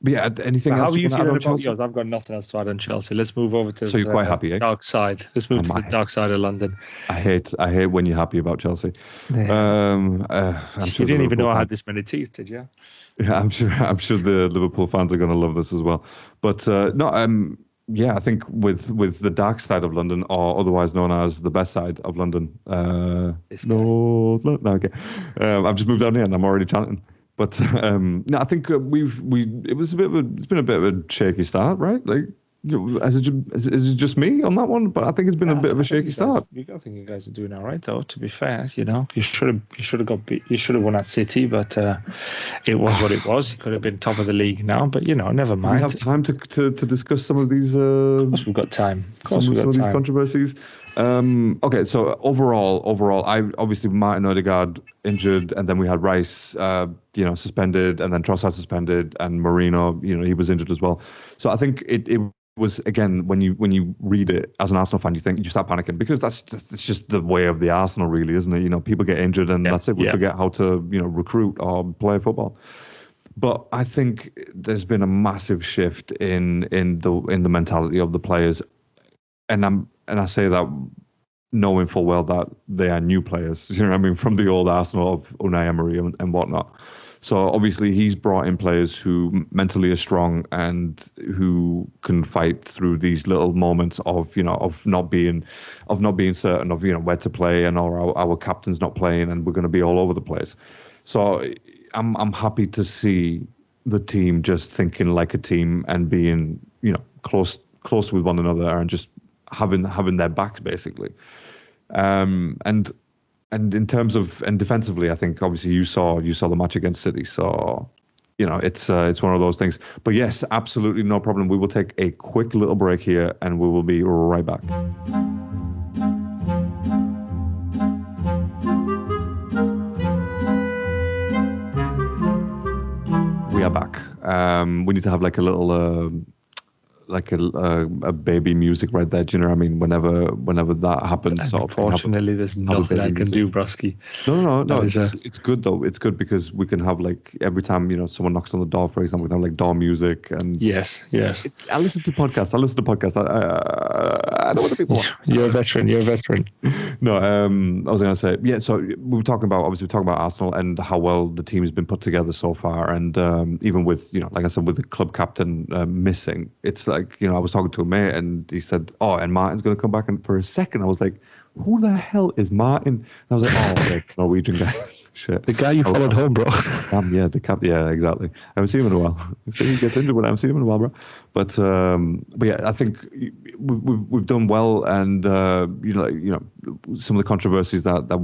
But yeah, anything else? How are you feeling about yours? I've got nothing else to add on Chelsea. Let's move over to you're quite happy, dark side. Let's move to the dark side of London. I hate when you're happy about Chelsea. Yeah. I'm sure you didn't even know I had this many teeth, did you? Yeah, I'm sure the Liverpool fans are going to love this as well. But yeah, I think with the dark side of London, or otherwise known as the best side of London. Okay. I've just moved down here and I'm already chanting. But no, I think it's been a bit of a shaky start, right? Like, is it just me on that one? But I think it's been a bit of a shaky start. I think you guys are doing all right, though. To be fair, you should have won at City, but it was what it was. You could have been top of the league now, but never mind. We have time to discuss some of these. Of course, we've got time. Some of these controversies. Okay, so overall, obviously Martin Odegaard injured, and then we had Rice, suspended, and then Trossard suspended, and Marino, he was injured as well. So I think it was, again, when you read it as an Arsenal fan, you start panicking, because it's just the way of the Arsenal, really, isn't it? People get injured, and that's it. We forget how to recruit or play football. But I think there's been a massive shift in the mentality of the players, and I say that knowing full well that they are new players, from the old Arsenal of Unai Emery and whatnot. So obviously he's brought in players who mentally are strong and who can fight through these little moments of not being certain of where to play, and our captain's not playing and we're going to be all over the place. So I'm happy to see the team just thinking like a team and being close with one another and just having their backs, basically. And in terms of defensively, I think obviously you saw the match against City, so it's one of those things. But yes, absolutely no problem. We will take a quick little break here, and we will be right back. We are back. We need to have like a little. Like a baby music right there. Do you know what I mean? Whenever that happens. Unfortunately, there's nothing I can do, Brusky. No. It's good though. It's good because we can have, like, every time someone knocks on the door, for example, we can have like door music and. Yes. I listen to podcasts. I know what the people want. You're a veteran. No, I was going to say, yeah. So we were talking about Arsenal and how well the team has been put together so far, and even with like I said, with the club captain missing, it's like. I was talking to a mate and he said, "Oh, and Martin's going to come back." And for a second, I was like, "Who the hell is Martin?" And I was like, "Oh, like Norwegian guy." Shit. The guy you followed home, bro. Yeah, exactly. I haven't seen him in a while. So he gets injured, but I haven't seen him in a while, bro. But yeah, I think we've done well, and some of the controversies that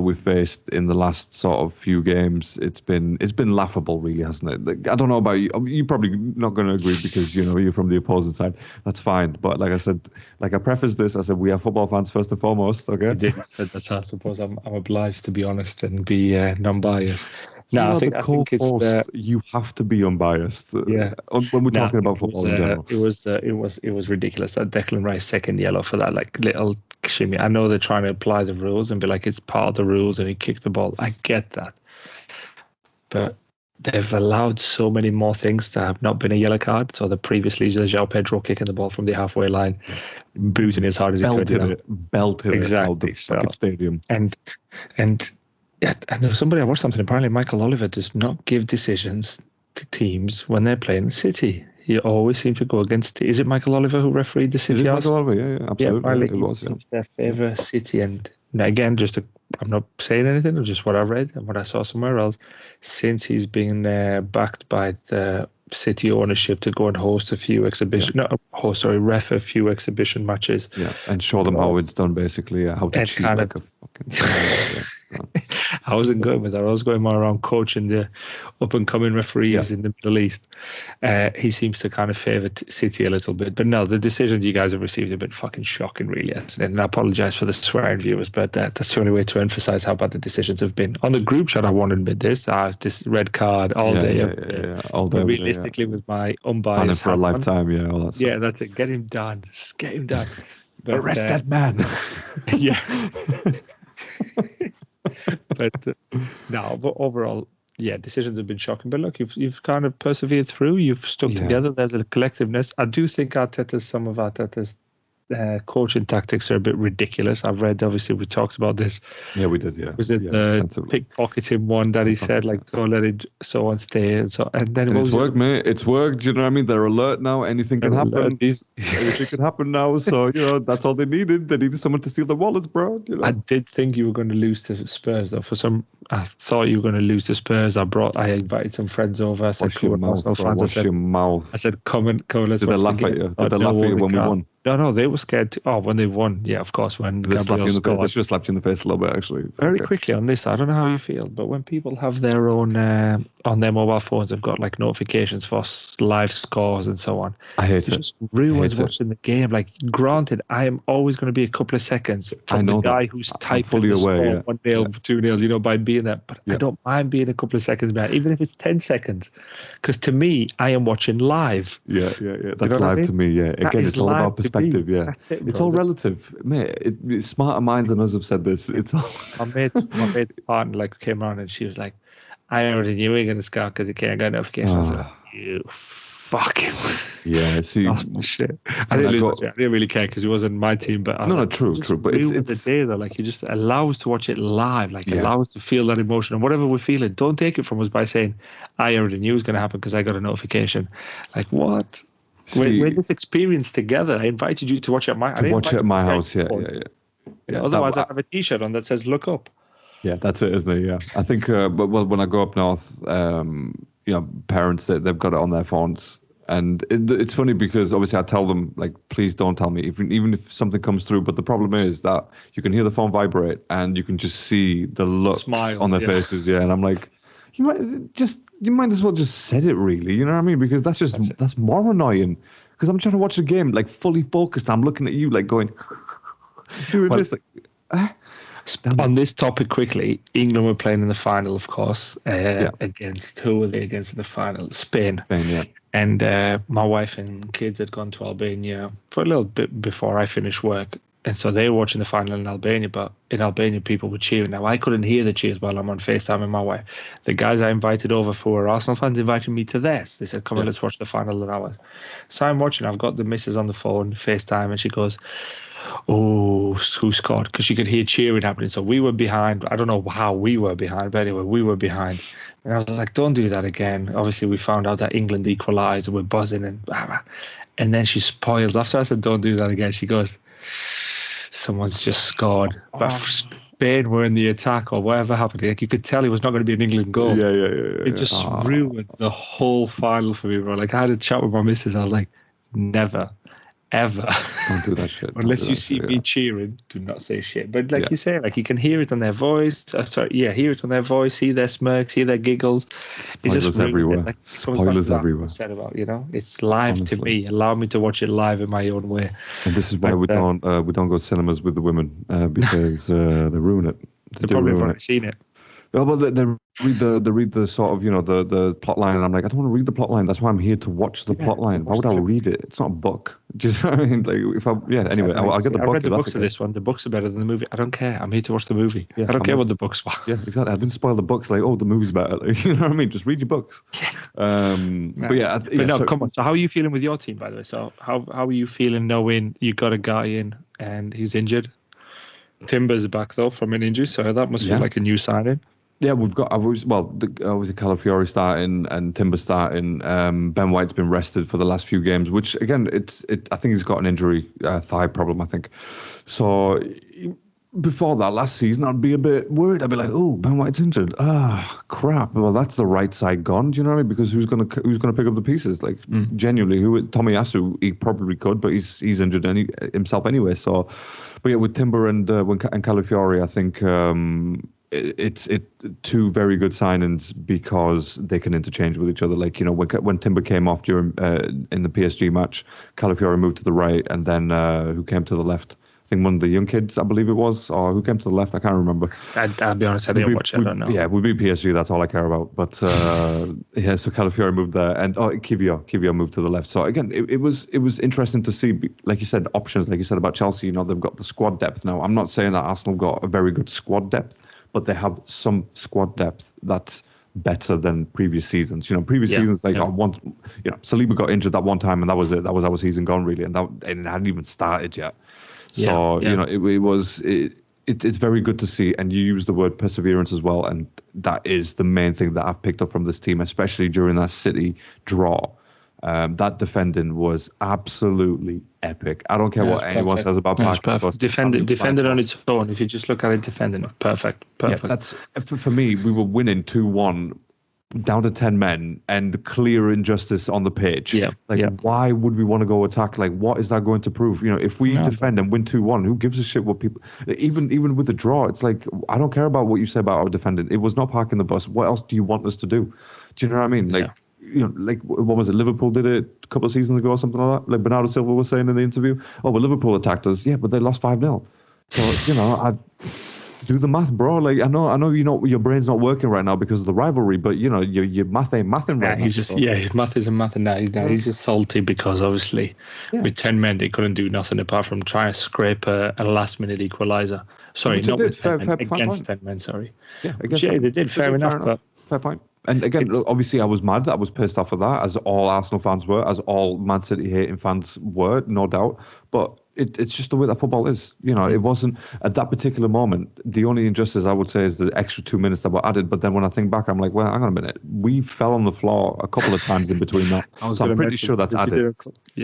we've faced in the last sort of few games, it's been laughable, really, hasn't it? Like, I don't know about you. You're probably not going to agree because you're from the opposing side. That's fine. But like I said, like I prefaced this, I said we are football fans first and foremost. Okay. You did. I said that's how I suppose I'm obliged to be honest and be non-biased. No, I think it's you have to be unbiased. Yeah. When we're talking about football in general, it was ridiculous that Declan Rice second yellow for that like little shimmy. I know they're trying to apply the rules and be like it's part of the rules and he kicked the ball. I get that, but they've allowed so many more things to have not been a yellow card. So the previously João Pedro kicking the ball from the halfway line, booting as hard as he could. Belted exactly. it out the stadium. Yeah, and there was somebody I watched something. Apparently, Michael Oliver does not give decisions to teams when they're playing City. He always seems to go against. Is it Michael Oliver who refereed the City? Michael Oliver, yeah, absolutely. Yeah, apparently it was their favourite City. And again, I'm not saying anything. It's just what I read and what I saw somewhere else. Since he's been backed by the City ownership to go and host a few ref a few exhibition matches. Yeah, and show them how it's done, basically. How to cheat like a fucking. I wasn't going with that. I was going more around coaching the up-and-coming referees in the Middle East. He seems to kind of favour City a little bit. But no, the decisions you guys have received have been fucking shocking, really, hasn't it? And I apologise for the swearing viewers, but that's the only way to emphasise how bad the decisions have been. On the group chat, I wanted to admit this red card all day. All day. But realistically, with my unbiased... for a lifetime, all that stuff. Yeah, that's it. Get him done. Just get him done. But, arrest that man. Yeah. But overall, decisions have been shocking. But look, you've kind of persevered through. You've stuck together. There's a collectiveness. I do think some of Arteta's coaching tactics are a bit ridiculous. I've read, obviously, we talked about this. Yeah, we did. Yeah, was it the pickpocketing one that he said, like, don't let it so on stay, and then it's worked, mate. It's worked. You know what I mean? They're alert now. Anything can happen. Anything can happen now. So that's all they needed. They needed someone to steal the wallets, bro. I did think you were going to lose to Spurs, though. I thought you were going to lose to Spurs. I invited some friends over. I said, your mouth. I said, come let's watch the game. Did they laugh at you? Did they laugh at you when we won? No, they were scared too. Oh, when they won, yeah, of course. When Gabriel scored, they should have slapped you in the face a little bit, actually. Very quickly on this, I don't know how you feel, but when people have their own on their mobile phones, they've got like notifications for live scores and so on. I hate it. Just ruins watching the game. Like, granted, I am always going to be a couple of seconds from the guy who's typing the score 1-0, 2-0, by being there. But I don't mind being a couple of seconds behind, even if it's 10 seconds, because to me, I am watching live. Yeah. That's live to me. Yeah, again, it's all about perspective. Yeah, it's all relative, mate. Smarter minds than us have said this. It's all. my mate's partner came around and she was like, "I already knew we were gonna score because he can't get notification." I was like, "You fuck." Yeah, see, shit. I didn't really care because he wasn't my team, but true. But it's the day though. Like, you just allow us to watch it live. Like, allow us to feel that emotion and whatever we're feeling. Don't take it from us by saying, "I already knew it was gonna happen because I got a notification." Like, what? We had this experience together. I invited you to watch it at my house. Yeah. Otherwise, I have a T-shirt on that says "Look Up." Yeah, that's it, isn't it? Yeah, I think. When I go up north, parents they've got it on their phones, and it's funny because obviously I tell them, like, please don't tell me, even if something comes through. But the problem is that you can hear the phone vibrate, and you can just see the look on their faces. Yeah, and I'm like, you might as well just said it, really. You know what I mean? Because that's more annoying. Because I'm trying to watch the game, like, fully focused. I'm looking at you, like, going, doing this. Like, on this topic quickly, England were playing in the final, of course, against, who were they against in the final? Spain, yeah. And my wife and kids had gone to Albania for a little bit before I finished work. And so they were watching the final in Albania, but in Albania people were cheering. Now, I couldn't hear the cheers while I'm on FaceTime with my wife. The guys I invited over who were Arsenal fans invited me to theirs. They said, come on, let's watch the final in ours. So I'm watching. I've got the missus on the phone, FaceTime, and she goes, "Oh, who scored?" Because she could hear cheering happening. So we were behind. I don't know how we were behind, but anyway, we were behind. And I was like, don't do that again. Obviously, we found out that England equalised and we're buzzing and blah, blah. And then she spoils. After I said, don't do that again, she goes, "Someone's just scored." But Spain were in the attack or whatever happened. Like, you could tell it was not going to be an England goal. Yeah. It just ruined the whole final for me, bro. Like, I had a chat with my missus. I was like, never, ever. Don't do that shit. Unless you see me cheering, do not say shit. But like you say, like, you can hear it on their voice. Hear it on their voice, see their smirks, see their giggles. Spoilers everywhere. Like, spoilers everywhere. Said about, it's live to me. Allow me to watch it live in my own way. And this is why we don't go to cinemas with the women because they ruin it. They probably have already seen it. Well, they read the sort of, the plot line, and I'm like, I don't want to read the plot line. That's why I'm here to watch the plot line. Why would I read it? It's not a book. Do you know what I mean? Like, anyway, I'll get the book. I read the books of this one. The books are better than the movie. I don't care. I'm here to watch the movie. I don't care what the books were. Yeah, exactly. I didn't spoil the books. Like, the movie's better. Like, you know what I mean? Just read your books. Come on. So how are you feeling with your team, by the way? So how are you feeling knowing you got a guy in and he's injured? Timber's back though from an injury, so that must feel like a new signing. Yeah, we've got obviously Calafiori starting and Timber starting. Ben White's been rested for the last few games, which again, I think he's got an injury, thigh problem, I think. So before that last season, I'd be a bit worried. I'd be like, "Oh, Ben White's injured. Crap. Well, that's the right side gone." Do you know what I mean? Because who's gonna pick up the pieces? Like genuinely, Tomiyasu, he probably could, but he's injured himself anyway. So, but yeah, with Timber and Calafiori, I think. it's two very good signings because they can interchange with each other. Like, when Timber came off during in the PSG match, Calafiori moved to the right, and then who came to the left? I think one of the young kids, I believe it was, or who came to the left? I can't remember. I'll be honest, I didn't watch it. I don't know. Yeah, we beat PSG. That's all I care about. But so Calafiori moved there, and Kivio moved to the left. So again, it was interesting to see, like you said, options. Like you said about Chelsea, they've got the squad depth now. I'm not saying that Arsenal got a very good squad depth, but they have some squad depth that's better than previous seasons. Previous seasons, Saliba got injured that one time, and that was it. That was our season gone, really, and it hadn't even started yet. So it's very good to see, and you use the word perseverance as well, and that is the main thing that I've picked up from this team, especially during that City draw. That defending was absolutely epic. I don't care what anyone says about Park. Defended on its own. If you just look at it, defending perfect. Yeah, that's for me. We were winning 2-1. Down to 10 men and clear injustice on the pitch. Why would we want to go attack? Like, what is that going to prove? If we defend and win 2-1, who gives a shit what people... Even with the draw, it's like, I don't care about what you say about our defending. It was not parking the bus. What else do you want us to do? Do you know what I mean? What was it? Liverpool did it a couple of seasons ago or something like that. Like Bernardo Silva was saying in the interview. Oh, well, Liverpool attacked us. Yeah, but they lost 5-0. So, do the math, bro. Like, I know, your brain's not working right now because of the rivalry, but your math ain't mathing right now. His math isn't mathing now. He's just salty because obviously with 10 men they couldn't do nothing apart from trying to scrape a last minute equaliser. Sorry, not with 10 men, against 10 men. Sorry. Yeah, they did. Fair enough. But fair point. And again, obviously, I was mad. I was pissed off of that, as all Arsenal fans were, as all Man City hating fans were, no doubt. But it's just the way that football is. It wasn't at that particular moment. The only injustice I would say is the extra 2 minutes that were added. But then when I think back, I'm like, well, hang on a minute. We fell on the floor a couple of times in between that. So I'm pretty sure that's added.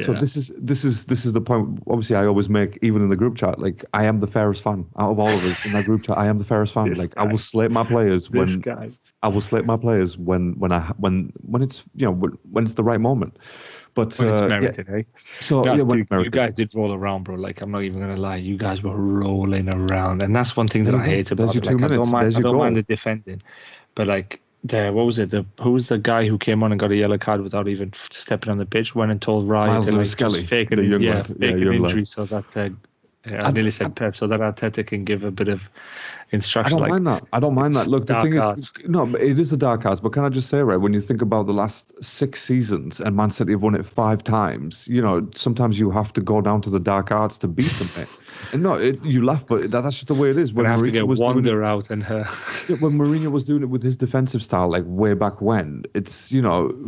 So this is the point. Obviously, I always make, even in the group chat, like, I am the fairest fan out of all of us in that group chat. I am the fairest fan. I will slate my players when it's when it's the right moment. But when it's merited, eh? So dude, you guys did roll around, bro. Like, I'm not even gonna lie, you guys were rolling around, and that's one thing that I hate about it. Like, I don't mind the defending, but like, who was the guy who came on and got a yellow card without even stepping on the pitch? Went and told Ryan to just fake an injury so that I nearly said Pep, so that Arteta can give a bit of instruction. I don't mind that. Look, the thing is, it is a dark arts, but can I just say, right, when you think about the last 6 seasons and Man City have won it 5 times, sometimes you have to go down to the dark arts to beat them, mate. And you laugh, but that's just the way it is. When Mourinho have to get Wander out and her. When Mourinho was doing it with his defensive style, like way back when, it's,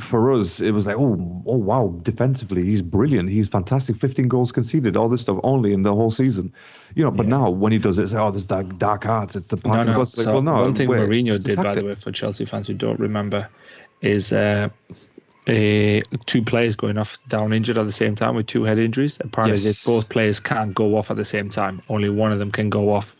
for us, it was like, oh wow, defensively, he's brilliant. He's fantastic. 15 goals conceded, all this stuff only in the whole season. But now when he does it, it's like, oh, there's dark arts. It's the parking bus. Like, one thing Mourinho did, by the way, for Chelsea fans who don't remember, is 2 players going off down injured at the same time with 2 head injuries. Apparently, both players can't go off at the same time. Only one of them can go off,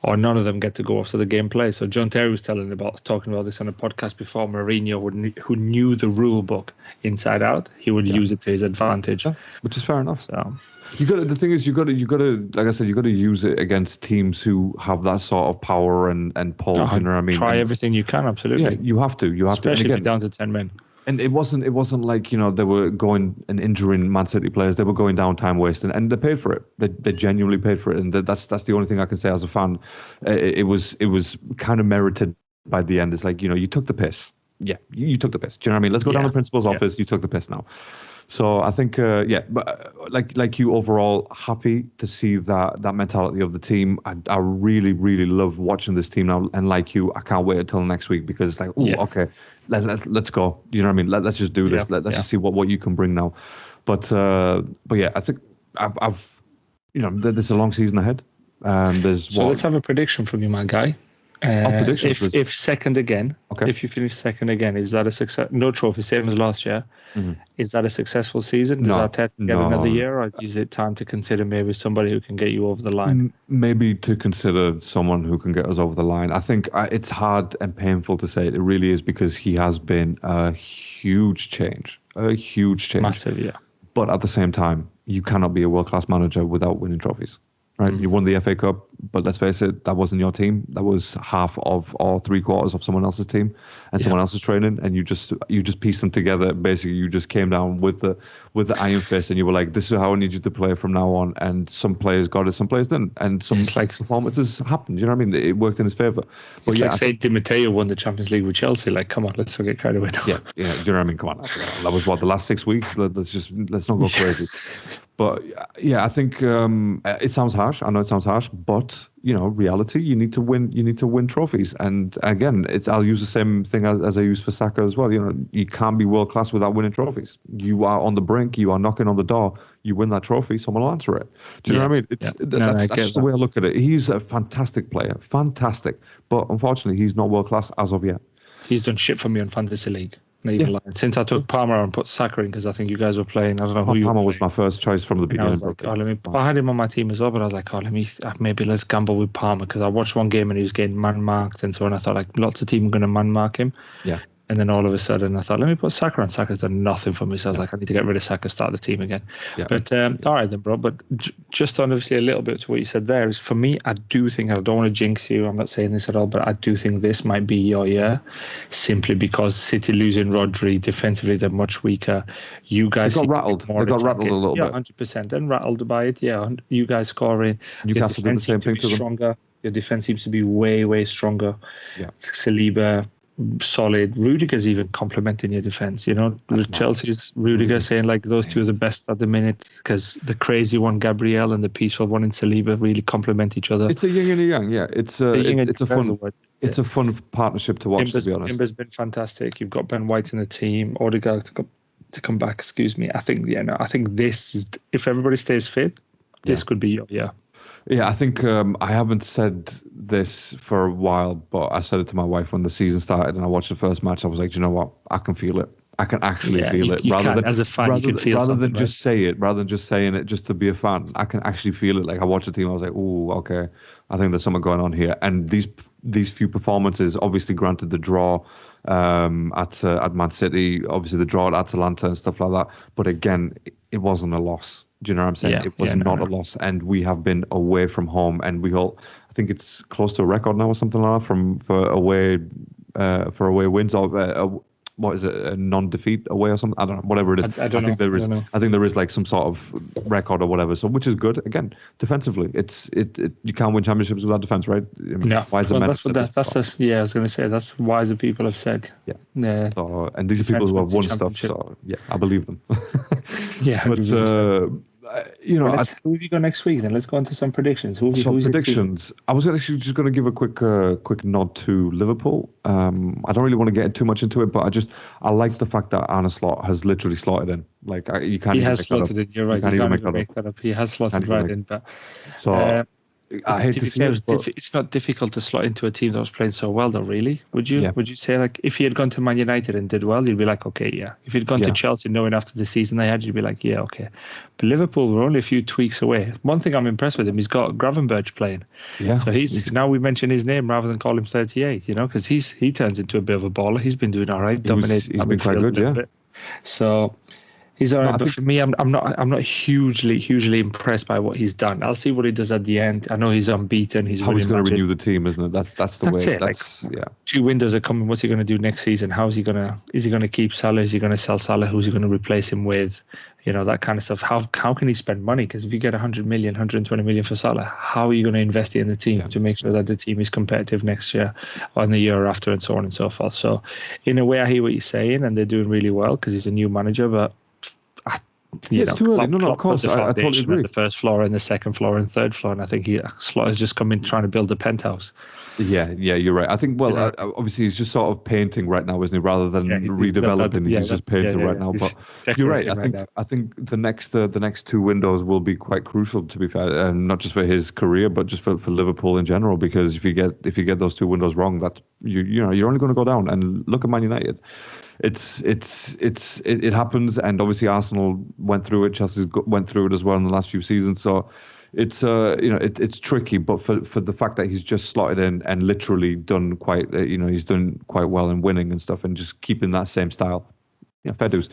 or none of them get to go off. So the game plays. So John Terry was talking about this on a podcast before. Mourinho, who knew the rule book inside out, he would use it to his advantage, which is fair enough. So. The thing is, you got to, like I said, you got to use it against teams who have that sort of power and pull. You know what I mean? Try everything you can, absolutely. Yeah, you have to. Especially if you're down to 10 men. And it wasn't like, they were going and injuring Man City players. They were going down time wasting, and they paid for it. They genuinely paid for it, and that's the only thing I can say as a fan. It was kind of merited by the end. It's like, you took the piss. Yeah, you took the piss. Do you know what I mean? Let's go down to the principal's office. You took the piss now. So I think, but like you, overall, happy to see that mentality of the team. I really, really love watching this team now. And like you, I can't wait until next week, because it's like, okay, let's go. You know what I mean? Let's just do this. Let's just see what you can bring now. But yeah, I think I've there's a long season ahead. Let's have a prediction from you, my guy. If second again, if you finish second again, is that a success? No trophy, same as last year. Mm-hmm. Is that a successful season? Does Arteta get another year, or is it time to consider maybe somebody who can get you over the line? Maybe to consider someone who can get us over the line. I think it's hard and painful to say it. It really is, because he has been a huge change. Massive, yeah. But at the same time, you cannot be a world-class manager without winning trophies. Right, you won the FA Cup, but let's face it, that wasn't your team. That was half of or 3/4 of someone else's team and someone else's training, and you just pieced them together. Basically, you just came down with the iron fist, and you were like, "This is how I need you to play from now on." And some players got it, some players didn't, and some performances happened. You know what I mean? It worked in his favor. But it's like saying Di Matteo won the Champions League with Chelsea. Like, come on, let's not get carried away. Yeah, you know what I mean? Come on, that was what the last 6 weeks. Let's not go crazy. But yeah, I think it sounds harsh. I know it sounds harsh, but reality. You need to win. You need to win trophies. And again, I'll use the same thing as I use for Saka as well. You can't be world class without winning trophies. You are on the brink. You are knocking on the door. You win that trophy, someone will answer it. Do you know what I mean? That's just the way I look at it. He's a fantastic player, fantastic. But unfortunately, he's not world class as of yet. He's done shit for me on Fantasy League. Since I took Palmer and put Saka in because I think you guys were playing. I don't know who you were Palmer playing. was my first choice from the beginning. I had him on my team as well, but I was like, maybe let's gamble with Palmer because I watched one game and he was getting man marked and so on. I thought like lots of teams are going to man mark him. Yeah. And then all of a sudden I thought, let me put Saka on. Saka's done nothing for me. So I was like, I need to get rid of Saka, start the team again. Yeah. But all right then, bro. But just on obviously a little bit to what you said there is for me, I do think, I don't want to jinx you. I'm not saying this at all, but I do think this might be your year simply because City losing Rodri, defensively they're much weaker. You guys got rattled. They got rattled a little bit. 100%. And rattled by it. Yeah. You guys scoring. Newcastle did the same thing to them. Stronger. Your defense seems to be way, way stronger. Yeah. Saliba, solid. Rudiger's even complimenting your defense. With Chelsea's Rudiger saying like those two are the best at the minute because the crazy one Gabriel and the peaceful one in Saliba really complement each other. It's a yin and a yang. Yeah, it's a fun partnership to watch. To be honest, Timber's been fantastic. You've got Ben White in the team. Odegaard to come back. Excuse me. I think this is, if everybody stays fit, this could be your year. Yeah, I think I haven't said this for a while, but I said it to my wife when the season started and I watched the first match. I was like, you know what? I can feel it. I can actually feel it. As a fan, you can feel rather something, than just say it, rather than just saying it just to be a fan. I can actually feel it. Like I watched the team, I was like, oh, okay, I think there's something going on here. And these few performances, obviously granted the draw at Man City, obviously the draw at Atalanta and stuff like that. But again, it wasn't a loss. Do you know what I'm saying? Yeah, it was not a loss, and we have been away from home, and I think it's close to a record now or something like that for away wins or what is it, a non-defeat away or something? I don't know, whatever it is. I think there is like some sort of record or whatever. So which is good. Again, defensively, you can't win championships without defense, right? Wiser men. I was going to say that's wiser people have said. Yeah. So, and these are people who have won stuff. So yeah, I believe them. Yeah, but who have you got next week? Then let's go into some predictions. Who's predictions? I was actually just going to give a quick nod to Liverpool. I don't really want to get too much into it, but I like the fact that Arne Slot has literally slotted in. Like you can't. He has slotted in. You're right. You can't even make that up. He has slotted right in. But so. I hate to see it, but it's not difficult to slot into a team that was playing so well, though. Really, would you? Yeah. Would you say like if he had gone to Man United and did well, you'd be like, okay, yeah. If he'd gone to Chelsea, knowing after the season they had, you'd be like, yeah, okay. But Liverpool were only a few tweaks away. One thing I'm impressed with him, he's got Gravenberch playing. Yeah. So he's now we mention his name rather than call him 38. Because he turns into a bit of a baller. He's been doing all right, dominating. He's been quite good, yeah. So. He's all right, but for me, I'm not hugely impressed by what he's done. I'll see what he does at the end. I know he's unbeaten. He's going to renew the team, isn't it? That's the way. That's it. 2 windows are coming. What's he going to do next season? Is he going to keep Salah? Is he going to sell Salah? Who's he going to replace him with? That kind of stuff. How can he spend money? Because if you get 100 million, 120 million for Salah, how are you going to invest in the team to make sure that the team is competitive next year or in the year after and so on and so forth? So, in a way, I hear what you're saying, and they're doing really well because he's a new manager, but. It's too early. No, of course. I totally agree. The first floor and the second floor and third floor, and I think Slot has just come in trying to build a penthouse. Yeah, you're right. I think, obviously he's just sort of painting right now, isn't he? Rather than redeveloping, he's just painting right now. But you're right. I think the next 2 windows will be quite crucial, to be fair, and not just for his career, but just for Liverpool in general. Because if you get those 2 windows wrong, that you're only going to go down. And look at Man United. It happens, and obviously Arsenal went through it. Chelsea went through it as well in the last few seasons. So it's it's tricky. But for the fact that he's just slotted in and literally done quite he's done quite well in winning and stuff, and just keeping that same style, fair dues.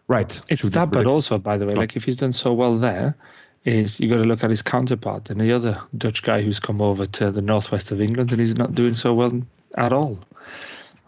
Right. It's that, but also, by the way, like if he's done so well there, is you got to look at his counterpart and the other Dutch guy who's come over to the northwest of England, and he's not doing so well at all.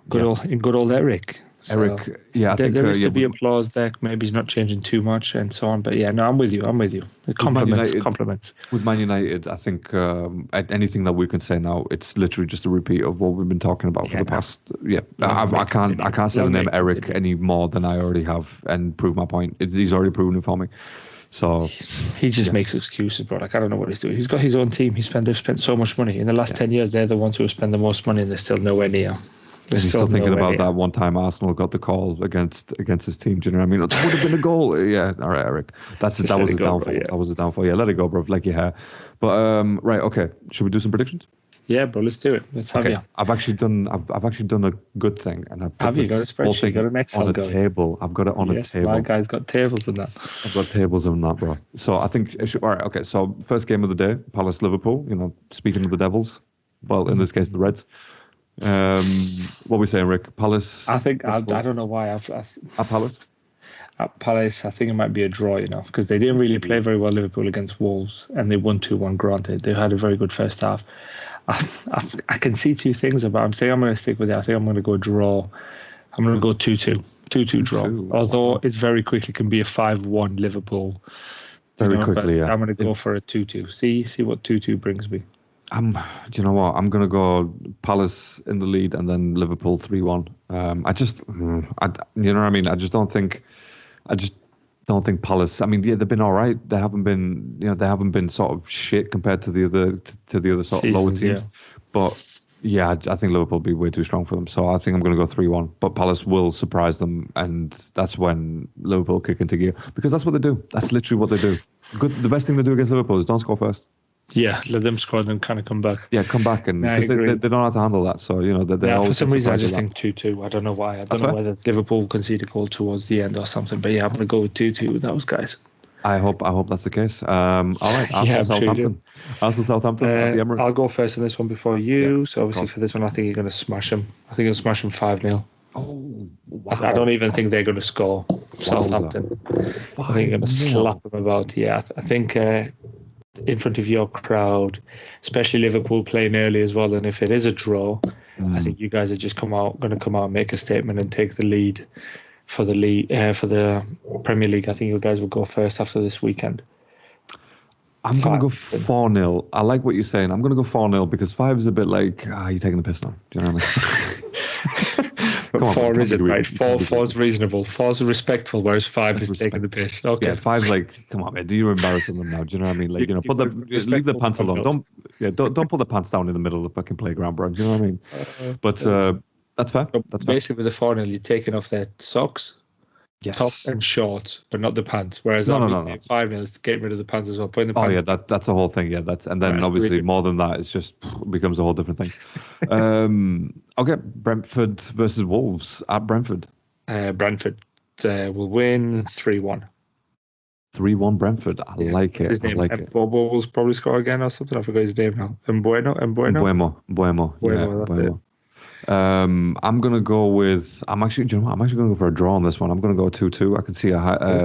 Good old Eric. So Eric, I think there is to be applause there. Maybe he's not changing too much and so on. But yeah, no, I'm with you. Compliments. With Man United, I think anything that we can say now, it's literally just a repeat of what we've been talking about for the past. Yeah, I can't say the name Eric any more than I already have and prove my point. He's already proven it for me. So he just makes excuses, bro. Like, I don't know what he's doing. He's got his own team. They've spent so much money in the last 10 years. They're the ones who have spent the most money, and they're still nowhere near. He's still thinking about that one time Arsenal got the call against his team. Do you know what I mean? That would have been a goal. Yeah, all right, Eric. That was a downfall. Bro, That was a downfall. Yeah, let it go, bro. Like your hair. But right, okay. Should we do some predictions? Yeah, bro. Let's do it. Let's have you. I've actually done a good thing, and have you got a spreadsheet? Got an Excel on a table. I've got it on a table. My guy's got tables on that. I've got tables on that, bro. So I think all right. Okay. So first game of the day, Palace Liverpool. You know, speaking of the Devils, well, in this case, the Reds. What are we saying, Rick? Palace? I think I don't know why at Palace. At Palace, I think it might be a draw, because they didn't really play very well Liverpool against Wolves, and they won 2-1. Granted, they had a very good first half. I can see two things about. I'm going to stick with it. I think I'm going to go draw. I'm going to go 2-2, 2-2 draw. Although it very quickly can be a 5-1 Liverpool. Very quickly, yeah. I'm going to go for a 2-2. See what 2-2 brings me. Do you know what? I'm gonna go Palace in the lead and then Liverpool 3-1. You know what I mean? I just don't think Palace. I mean, yeah, they've been all right. They haven't been sort of shit compared to the other sort of lower teams. Yeah. But yeah, I think Liverpool will be way too strong for them. So I think I'm gonna go 3-1. But Palace will surprise them, and that's when Liverpool kick into gear, because that's what they do. That's literally what they do. The best thing to do against Liverpool is don't score first. Yeah, let them score and then kind of come back. Yeah, come back, and because they don't know how to handle that. So for some reason I just think 2-2. I don't know why. I don't know whether Liverpool concede a goal towards the end or something. But yeah, I'm going to go with 2-2 with those guys. I hope that's the case. All right, Southampton. Southampton. The Emirates. I'll go first in this one before you. Yeah, so obviously for this one, I think you're going to smash them. I think you'll smash them 5-0. Oh, wow. I don't even think they're going to score. Southampton. I think you're going to slap them about. Yeah, I think. In front of your crowd, especially Liverpool playing early as well. And if it is a draw, I think you guys are just going to come out and make a statement and take the lead for the Premier League. I think you guys will go first after this weekend. I'm going to go 4-0. I like what you're saying. I'm going to go 4-0 because 5 is a bit like, you're taking the piss now. Do you know what I mean? But 4 isn't right. 4 is reasonable. 4 is respectful, whereas 5 is taking the piss. Okay. Yeah, 5 is like, come on, man, you're embarrassing them now. Do you know what I mean? Like, leave the pants alone. Don't put the pants down in the middle of the fucking playground, bro. Do you know what I mean? But that's fair. That's basically with the 4-0, you're taking off their socks, top and shorts, but not the pants. Whereas 5-0 is getting rid of the pants as well. Putting the pants. Oh yeah, that's the whole thing. Yeah, and then obviously really more than that, it's just becomes a whole different thing. Okay, Brentford versus Wolves at Brentford. Brentford will win 3-1. 3-1 Brentford. I like it. His name. I like it. Wolves probably score again or something. I forgot his name now. Mbuemo. That's it. I'm gonna go with. I'm actually gonna go for a draw on this one. I'm gonna go 2-2. I can see a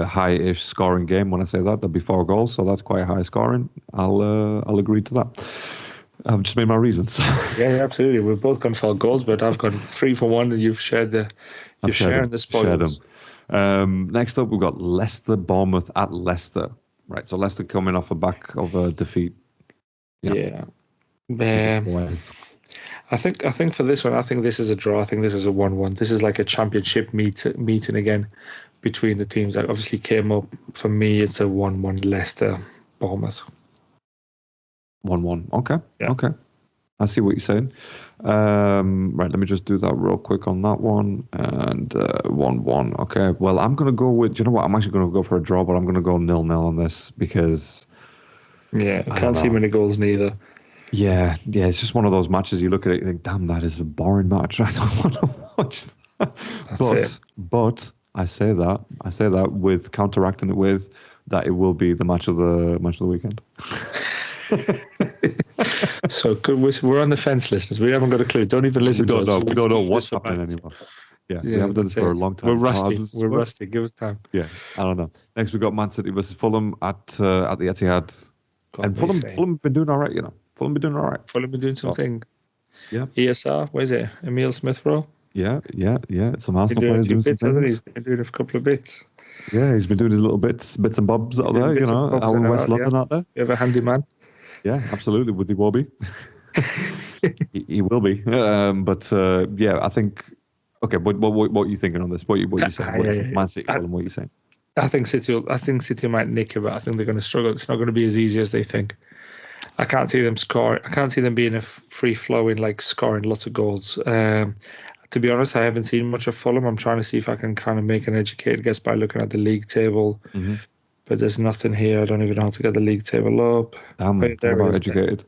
high-ish scoring game. When I say that, there'll be 4 goals, so that's quite high scoring. I'll agree to that. I've just made my reasons. Yeah, absolutely. We've both gone 4 goals, but I've gone 3 for 1, and you've shared the spoils. Next up, we've got Leicester Bournemouth at Leicester. Right, so Leicester coming off the back of a defeat. Yeah. I think for this one, I think this is a draw. I think this is a 1-1. This is like a championship meeting again between the teams that obviously came up. For me, it's a 1-1 Leicester Bournemouth. 1-1. Okay. Yeah. Okay. I see what you're saying. Right, let me just do that real quick on that one. And 1-1. Okay. Well, I'm going to go with, you know what? I'm actually going to go for a draw, but I'm going to go 0-0 on this because... Yeah, I can't see many goals neither. Yeah. It's just one of those matches you look at it and you think, damn, that is a boring match. I don't want to watch that. But I say that with counteracting it with that it will be the match of the weekend. So we're on the fence, listeners. We haven't got a clue. Don't even listen to us. We don't know what's happening anymore. Yeah, we haven't done this for a long time. We're rusty. We're rusty. Give us time. Yeah, I don't know. Next, we got Man City versus Fulham at the Etihad. And Fulham have been doing all right, Fulham been doing all right. Fulham been doing something. Yeah. ESR, where's it? Emil Smith-Rowe? Yeah. Some Arsenal players doing some things. He's been doing a couple of bits. Yeah, he's been doing his little bits and bobs out there, out in West London out there. You have a handy man. Yeah, absolutely. Would he will be? he will be. I think. Okay, what are you thinking on this? What are you saying? Man City, Fulham, what are you saying? I think City might nick it, but I think they're going to struggle. It's not going to be as easy as they think. I can't see them scoring. I can't see them being a free flowing, like scoring lots of goals. To be honest, I haven't seen much of Fulham. I'm trying to see if I can kind of make an educated guess by looking at the league table. Mm-hmm. But there's nothing here. I don't even know how to get the league table up. Damn, about educated.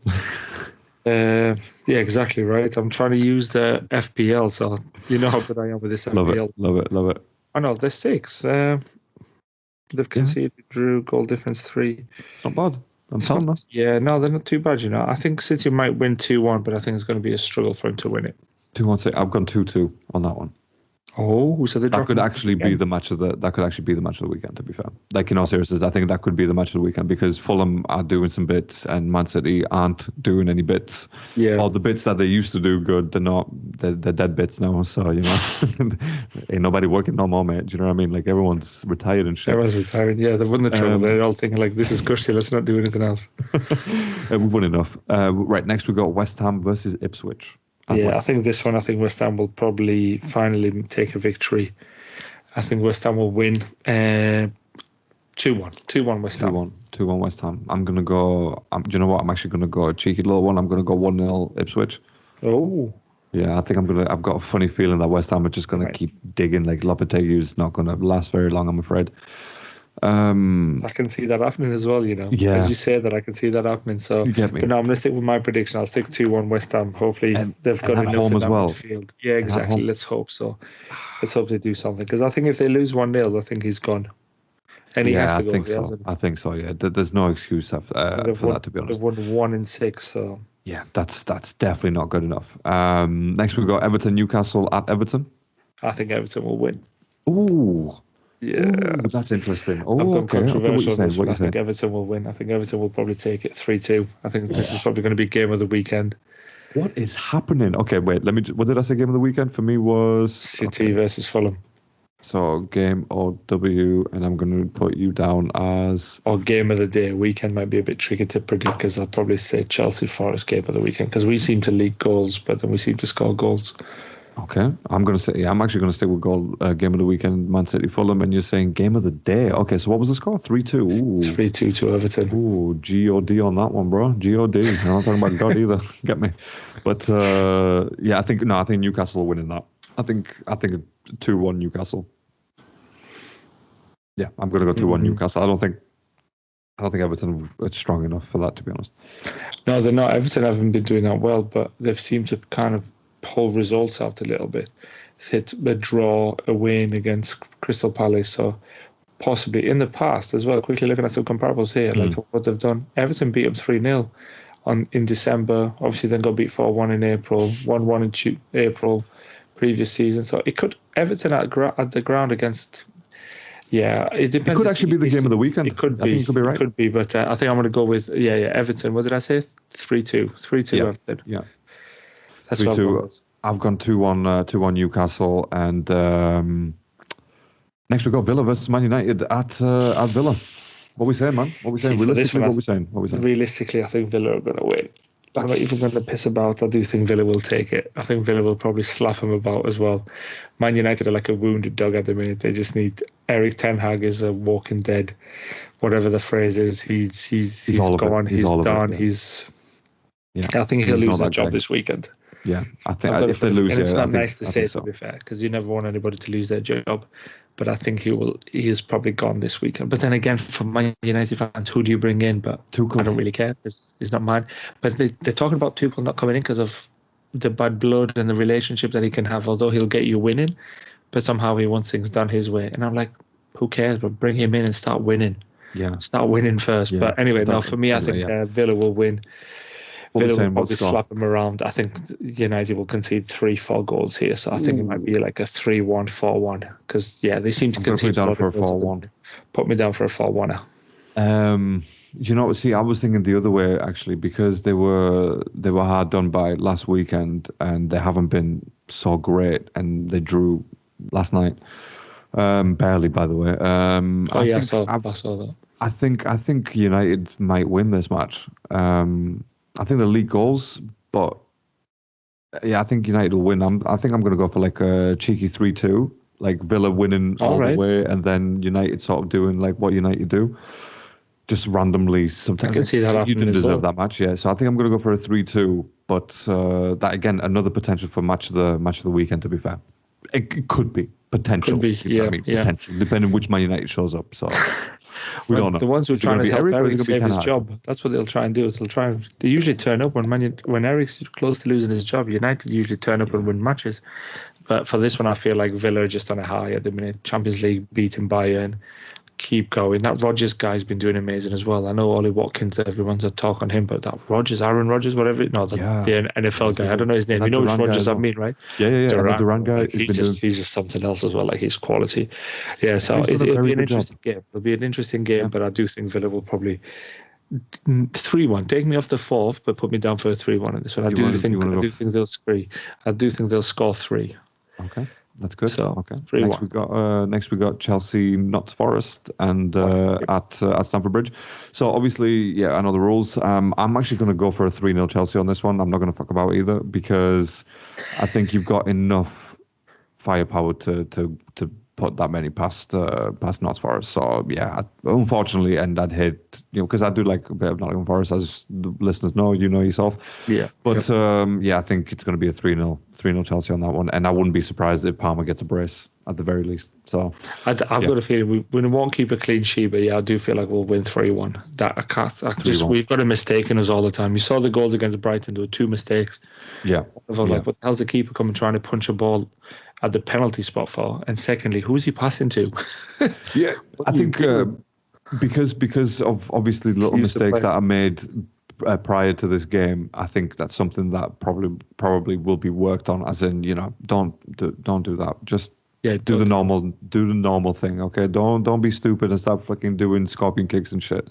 Yeah, exactly right. I'm trying to use the FPL, so you know how good I am with this FPL. Love it. I know they're 6. They've conceded, drew, goal difference 3. It's not bad. Yeah, no, they're not too bad. I think City might win 2-1, but I think it's going to be a struggle for him to win it. 2-1. I've gone 2-2 on that one. Oh, so that could actually be the match of the weekend. To be fair, like in all seriousness, I think that could be the match of the weekend because Fulham are doing some bits and Man City aren't doing any bits. Yeah, all the bits that they used to do good, they're not. They're dead bits now. So ain't nobody working no more, mate. Do you know what I mean? Like everyone's retired and shit. Everyone's retired. Yeah, they've won the treble. They're all thinking like, this is cushy. Let's not do anything else. We've won enough. Right, next we got West Ham versus Ipswich. Yeah, I think West Ham will probably finally take a victory. I think West Ham will win 2-1. 2-1 West Ham. 2-1 West Ham. I'm going to go... do you know what? I'm actually going to go a cheeky little one. I'm going to go 1-0 Ipswich. Oh. Yeah, I think I've got a funny feeling that West Ham are just going to keep digging. Like Lopetegui's not going to last very long, I'm afraid. I can see that happening as well, Yeah. As you say that, I can see that happening. So, you get me. But no, I'm going to stick with my prediction. I'll stick 2-1 West Ham. Hopefully, they've got enough home in as that well. midfield. Yeah, exactly. Let's hope so. Let's hope they do something. Because I think if they lose 1-0, I think he's gone. And he has to go. I think so. Yeah, there's no excuse for that, to be honest. They've won 1-6. So yeah, that's definitely not good enough. Next we've got Everton Newcastle at Everton. I think Everton will win. Ooh. Yeah, ooh, that's interesting. Oh, okay. Controversial. What are you saying? I think Everton will win. I think Everton will probably take it 3-2. I think this is probably going to be game of the weekend. What is happening? Okay, wait. What did I say? Game of the weekend for me was City versus Fulham. So game or W, and I'm going to put you down as or game of the day. Weekend might be a bit tricky to predict because I'll probably say Chelsea Forest game of the weekend because we seem to leak goals, but then we seem to score goals. Okay, I'm actually going to stick with goal game of the weekend, Man City Fulham, and you're saying game of the day. Okay, so what was the score? 3-2. 3-2 to Everton. Ooh, God on that one, bro. God. I'm not talking about God either. Get me? But I think Newcastle will win in that. I think 2-1 Newcastle. Yeah, I'm going to go 2-1 Newcastle. I don't think Everton are strong enough for that, to be honest. No, they're not. Everton haven't been doing that well, but they've seemed to kind of pull results out a little bit. It's hit a draw, a win against Crystal Palace, so possibly in the past as well. Quickly looking at some comparables here, like what they've done. Everton beat them 3-0 in December. Obviously, then got beat 4-1 in April, 1-1 in April previous season. So it could Everton at the ground against. Yeah, it depends. It could actually be the game of the weekend. It could be. I think you could be right. It could be, but I think I'm going to go with Everton. What did I say? 3-2. 3-2 Everton. Yeah. That's 3-2. I've gone 2-1 Newcastle, and next we've got Villa versus Man United at Villa. What are we saying, man? What are we saying? Realistically, what are we saying? Realistically, I think Villa are going to win. I'm not even going to piss about. I do think Villa will take it. I think Villa will probably slap him about as well. Man United are like a wounded dog at the minute. They just need... Eric Ten Hag is a walking dead. Whatever the phrase is, he's gone. He's done. I think he'll lose his job this weekend. Yeah, I think if they lose, it's not nice to say, to be fair, because you never want anybody to lose their job. But I think he is probably gone this weekend. But then again, for Man United fans, who do you bring in? But Tuchel. I don't really care. It's not mine. But they're talking about Tuchel not coming in because of the bad blood and the relationship that he can have, although he'll get you winning. But somehow he wants things done his way. And I'm like, who cares? But bring him in and start winning. Yeah. Start winning first. Yeah, but anyway, for me, I think Villa will win. Villa will probably slap them around. I think United will concede 3-4 goals here, so I think it might be like a 3-1, 4-1. Because they seem to concede. Put me down for a 4-1. Put me down for a 4-1. See, I was thinking the other way actually, because they were hard done by last weekend, and they haven't been so great, and they drew last night, barely, by the way. I saw that. I think United might win this match. I think they'll lead goals, but I think United will win. I think I'm going to go for like a cheeky 3-2, like Villa winning all the way, and then United sort of doing like what United do. Just randomly, sometimes. I can see that you didn't deserve that match, So I think I'm going to go for a 3-2. But that again, another potential for match of the weekend. To be fair, it could be potential. Potential, depending which Man United shows up. So we don't know. The ones who are trying to help Eric save his job, that's what they'll try and do. Is they usually turn up when Eric's close to losing his job. United usually turn up and win matches. But for this one, I feel like Villa are just on a high at the minute. Champions League beating Bayern. Keep going. That Rodgers guy's been doing amazing as well. I know Ollie Watkins, everyone's a talk on him, but that Aaron Rodgers, whatever. No, the NFL guy. I don't know his name. You know which Rodgers I mean, right? Yeah. Durant guy. He's just something else as well. Like he's quality. Yeah, so it'll be an interesting game. It'll be an interesting game, but I do think Villa will probably 3-1. Take me off the fourth, but put me down for a 3-1 in this one. I do think they'll score. I do think they'll score 3. Okay. That's good. So, okay. 3-1. Next we got Chelsea, Notts Forest, and at Stamford Bridge. So obviously, I know the rules. I'm actually going to go for a 3-0 Chelsea on this one. I'm not going to fuck about either, because I think you've got enough firepower to put that many past Notts Forest. So unfortunately, and I'd hate, because I do like a bit of Nottingham Forest, as the listeners know, yourself. Yeah. But I think it's going to be a 3-0 Chelsea on that one, and I wouldn't be surprised if Palmer gets a brace at the very least. So I've got a feeling we won't keep a clean sheet, but I do feel like we'll win 3-1. We've got a mistake in us all the time. You saw the goals against Brighton. There were 2 mistakes. Yeah. Like, what the hell's the keeper coming trying to punch a ball at the penalty spot for? And secondly, who's he passing to? I think because of obviously little mistakes that are made prior to this game, I think that's something that probably will be worked on. As in, don't do that. Just do the normal thing. Okay, don't be stupid and start fucking doing scorpion kicks and shit.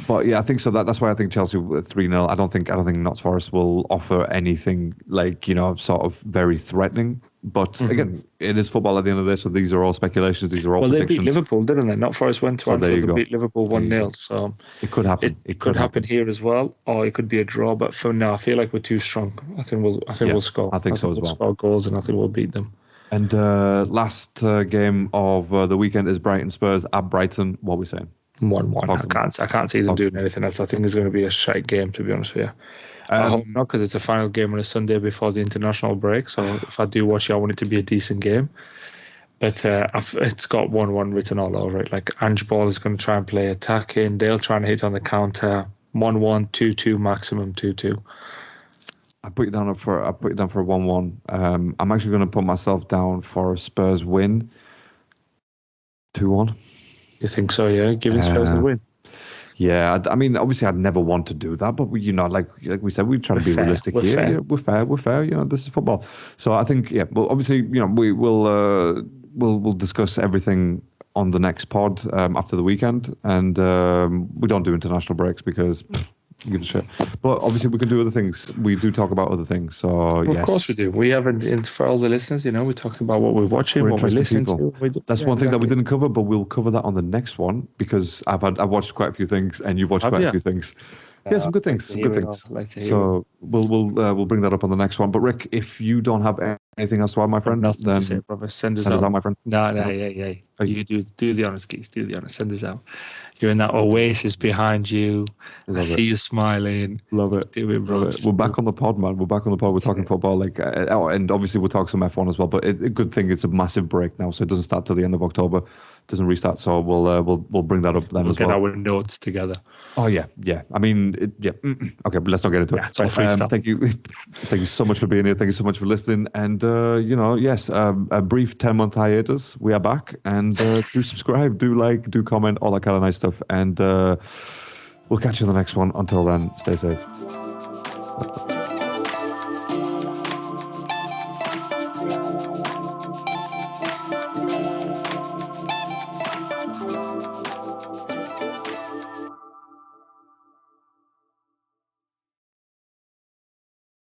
But I think so. That's why I think Chelsea 3-0. I don't think Notts Forest will offer anything like sort of very threatening. But again, it is football at the end of the day. So these are all speculations. These are all predictions. They beat Liverpool, didn't they? Notts Forest went to Anfield and beat Liverpool 1-0. So it could happen. It could happen here as well, or it could be a draw. But for now, I feel like we're too strong. I think we'll score. I think so as well. We'll score goals, and I think we'll beat them. And last game of the weekend is Brighton Spurs at Brighton. What are we saying? 1-1. I can't see them doing anything else. I think it's going to be a shite game, to be honest with you. I hope not, because it's a final game on a Sunday before the international break. So if I do watch it, I want it to be a decent game. But it's got 1-1 written all over it. Like Ange Ball is going to try and play attacking. They'll try and hit on the counter. 1-1, 2-2, maximum 2-2. I put you down for a 1-1. I'm actually going to put myself down for a Spurs win. 2-1. You think so? Yeah, giving Spurs the win. Yeah, I mean, obviously, I'd never want to do that, but like we said, we try to be realistic here. Fair. Yeah, we're fair. This is football. So I think, well, obviously, we'll discuss everything on the next pod after the weekend, and we don't do international breaks because. Give a shit. But obviously we can do other things. We do talk about other things. So yes. Of course we do. We haven't, for all the listeners, we talked about what we're watching, what we're listening to. That's one thing that we didn't cover, but we'll cover that on the next one, because I've watched quite a few things, and you've watched quite a few things. Yeah, some good things. So we'll bring that up on the next one. But Rick, if you don't have anything else to add, my friend, then say, brother, send us out, my friend. No, yeah. You do the honest, Keith. Do the honest. Send us out. You're in that oasis behind you. I see you smiling. Love it. Do it, bro. We're back on the pod, man. We're back on the pod. We're talking football, and obviously we'll talk some F1 as well. But a good thing, it's a massive break now, so it doesn't start till the end of October. Doesn't restart, so we'll bring that up then as well. Get our notes together. Oh yeah. I mean, okay, but let's not get into it. So thank you so much for being here. Thank you so much for listening. And yes, a brief 10-month hiatus. We are back, and do subscribe, do like, do comment, all that kind of nice stuff. And We'll catch you in the next one. Until then, stay safe.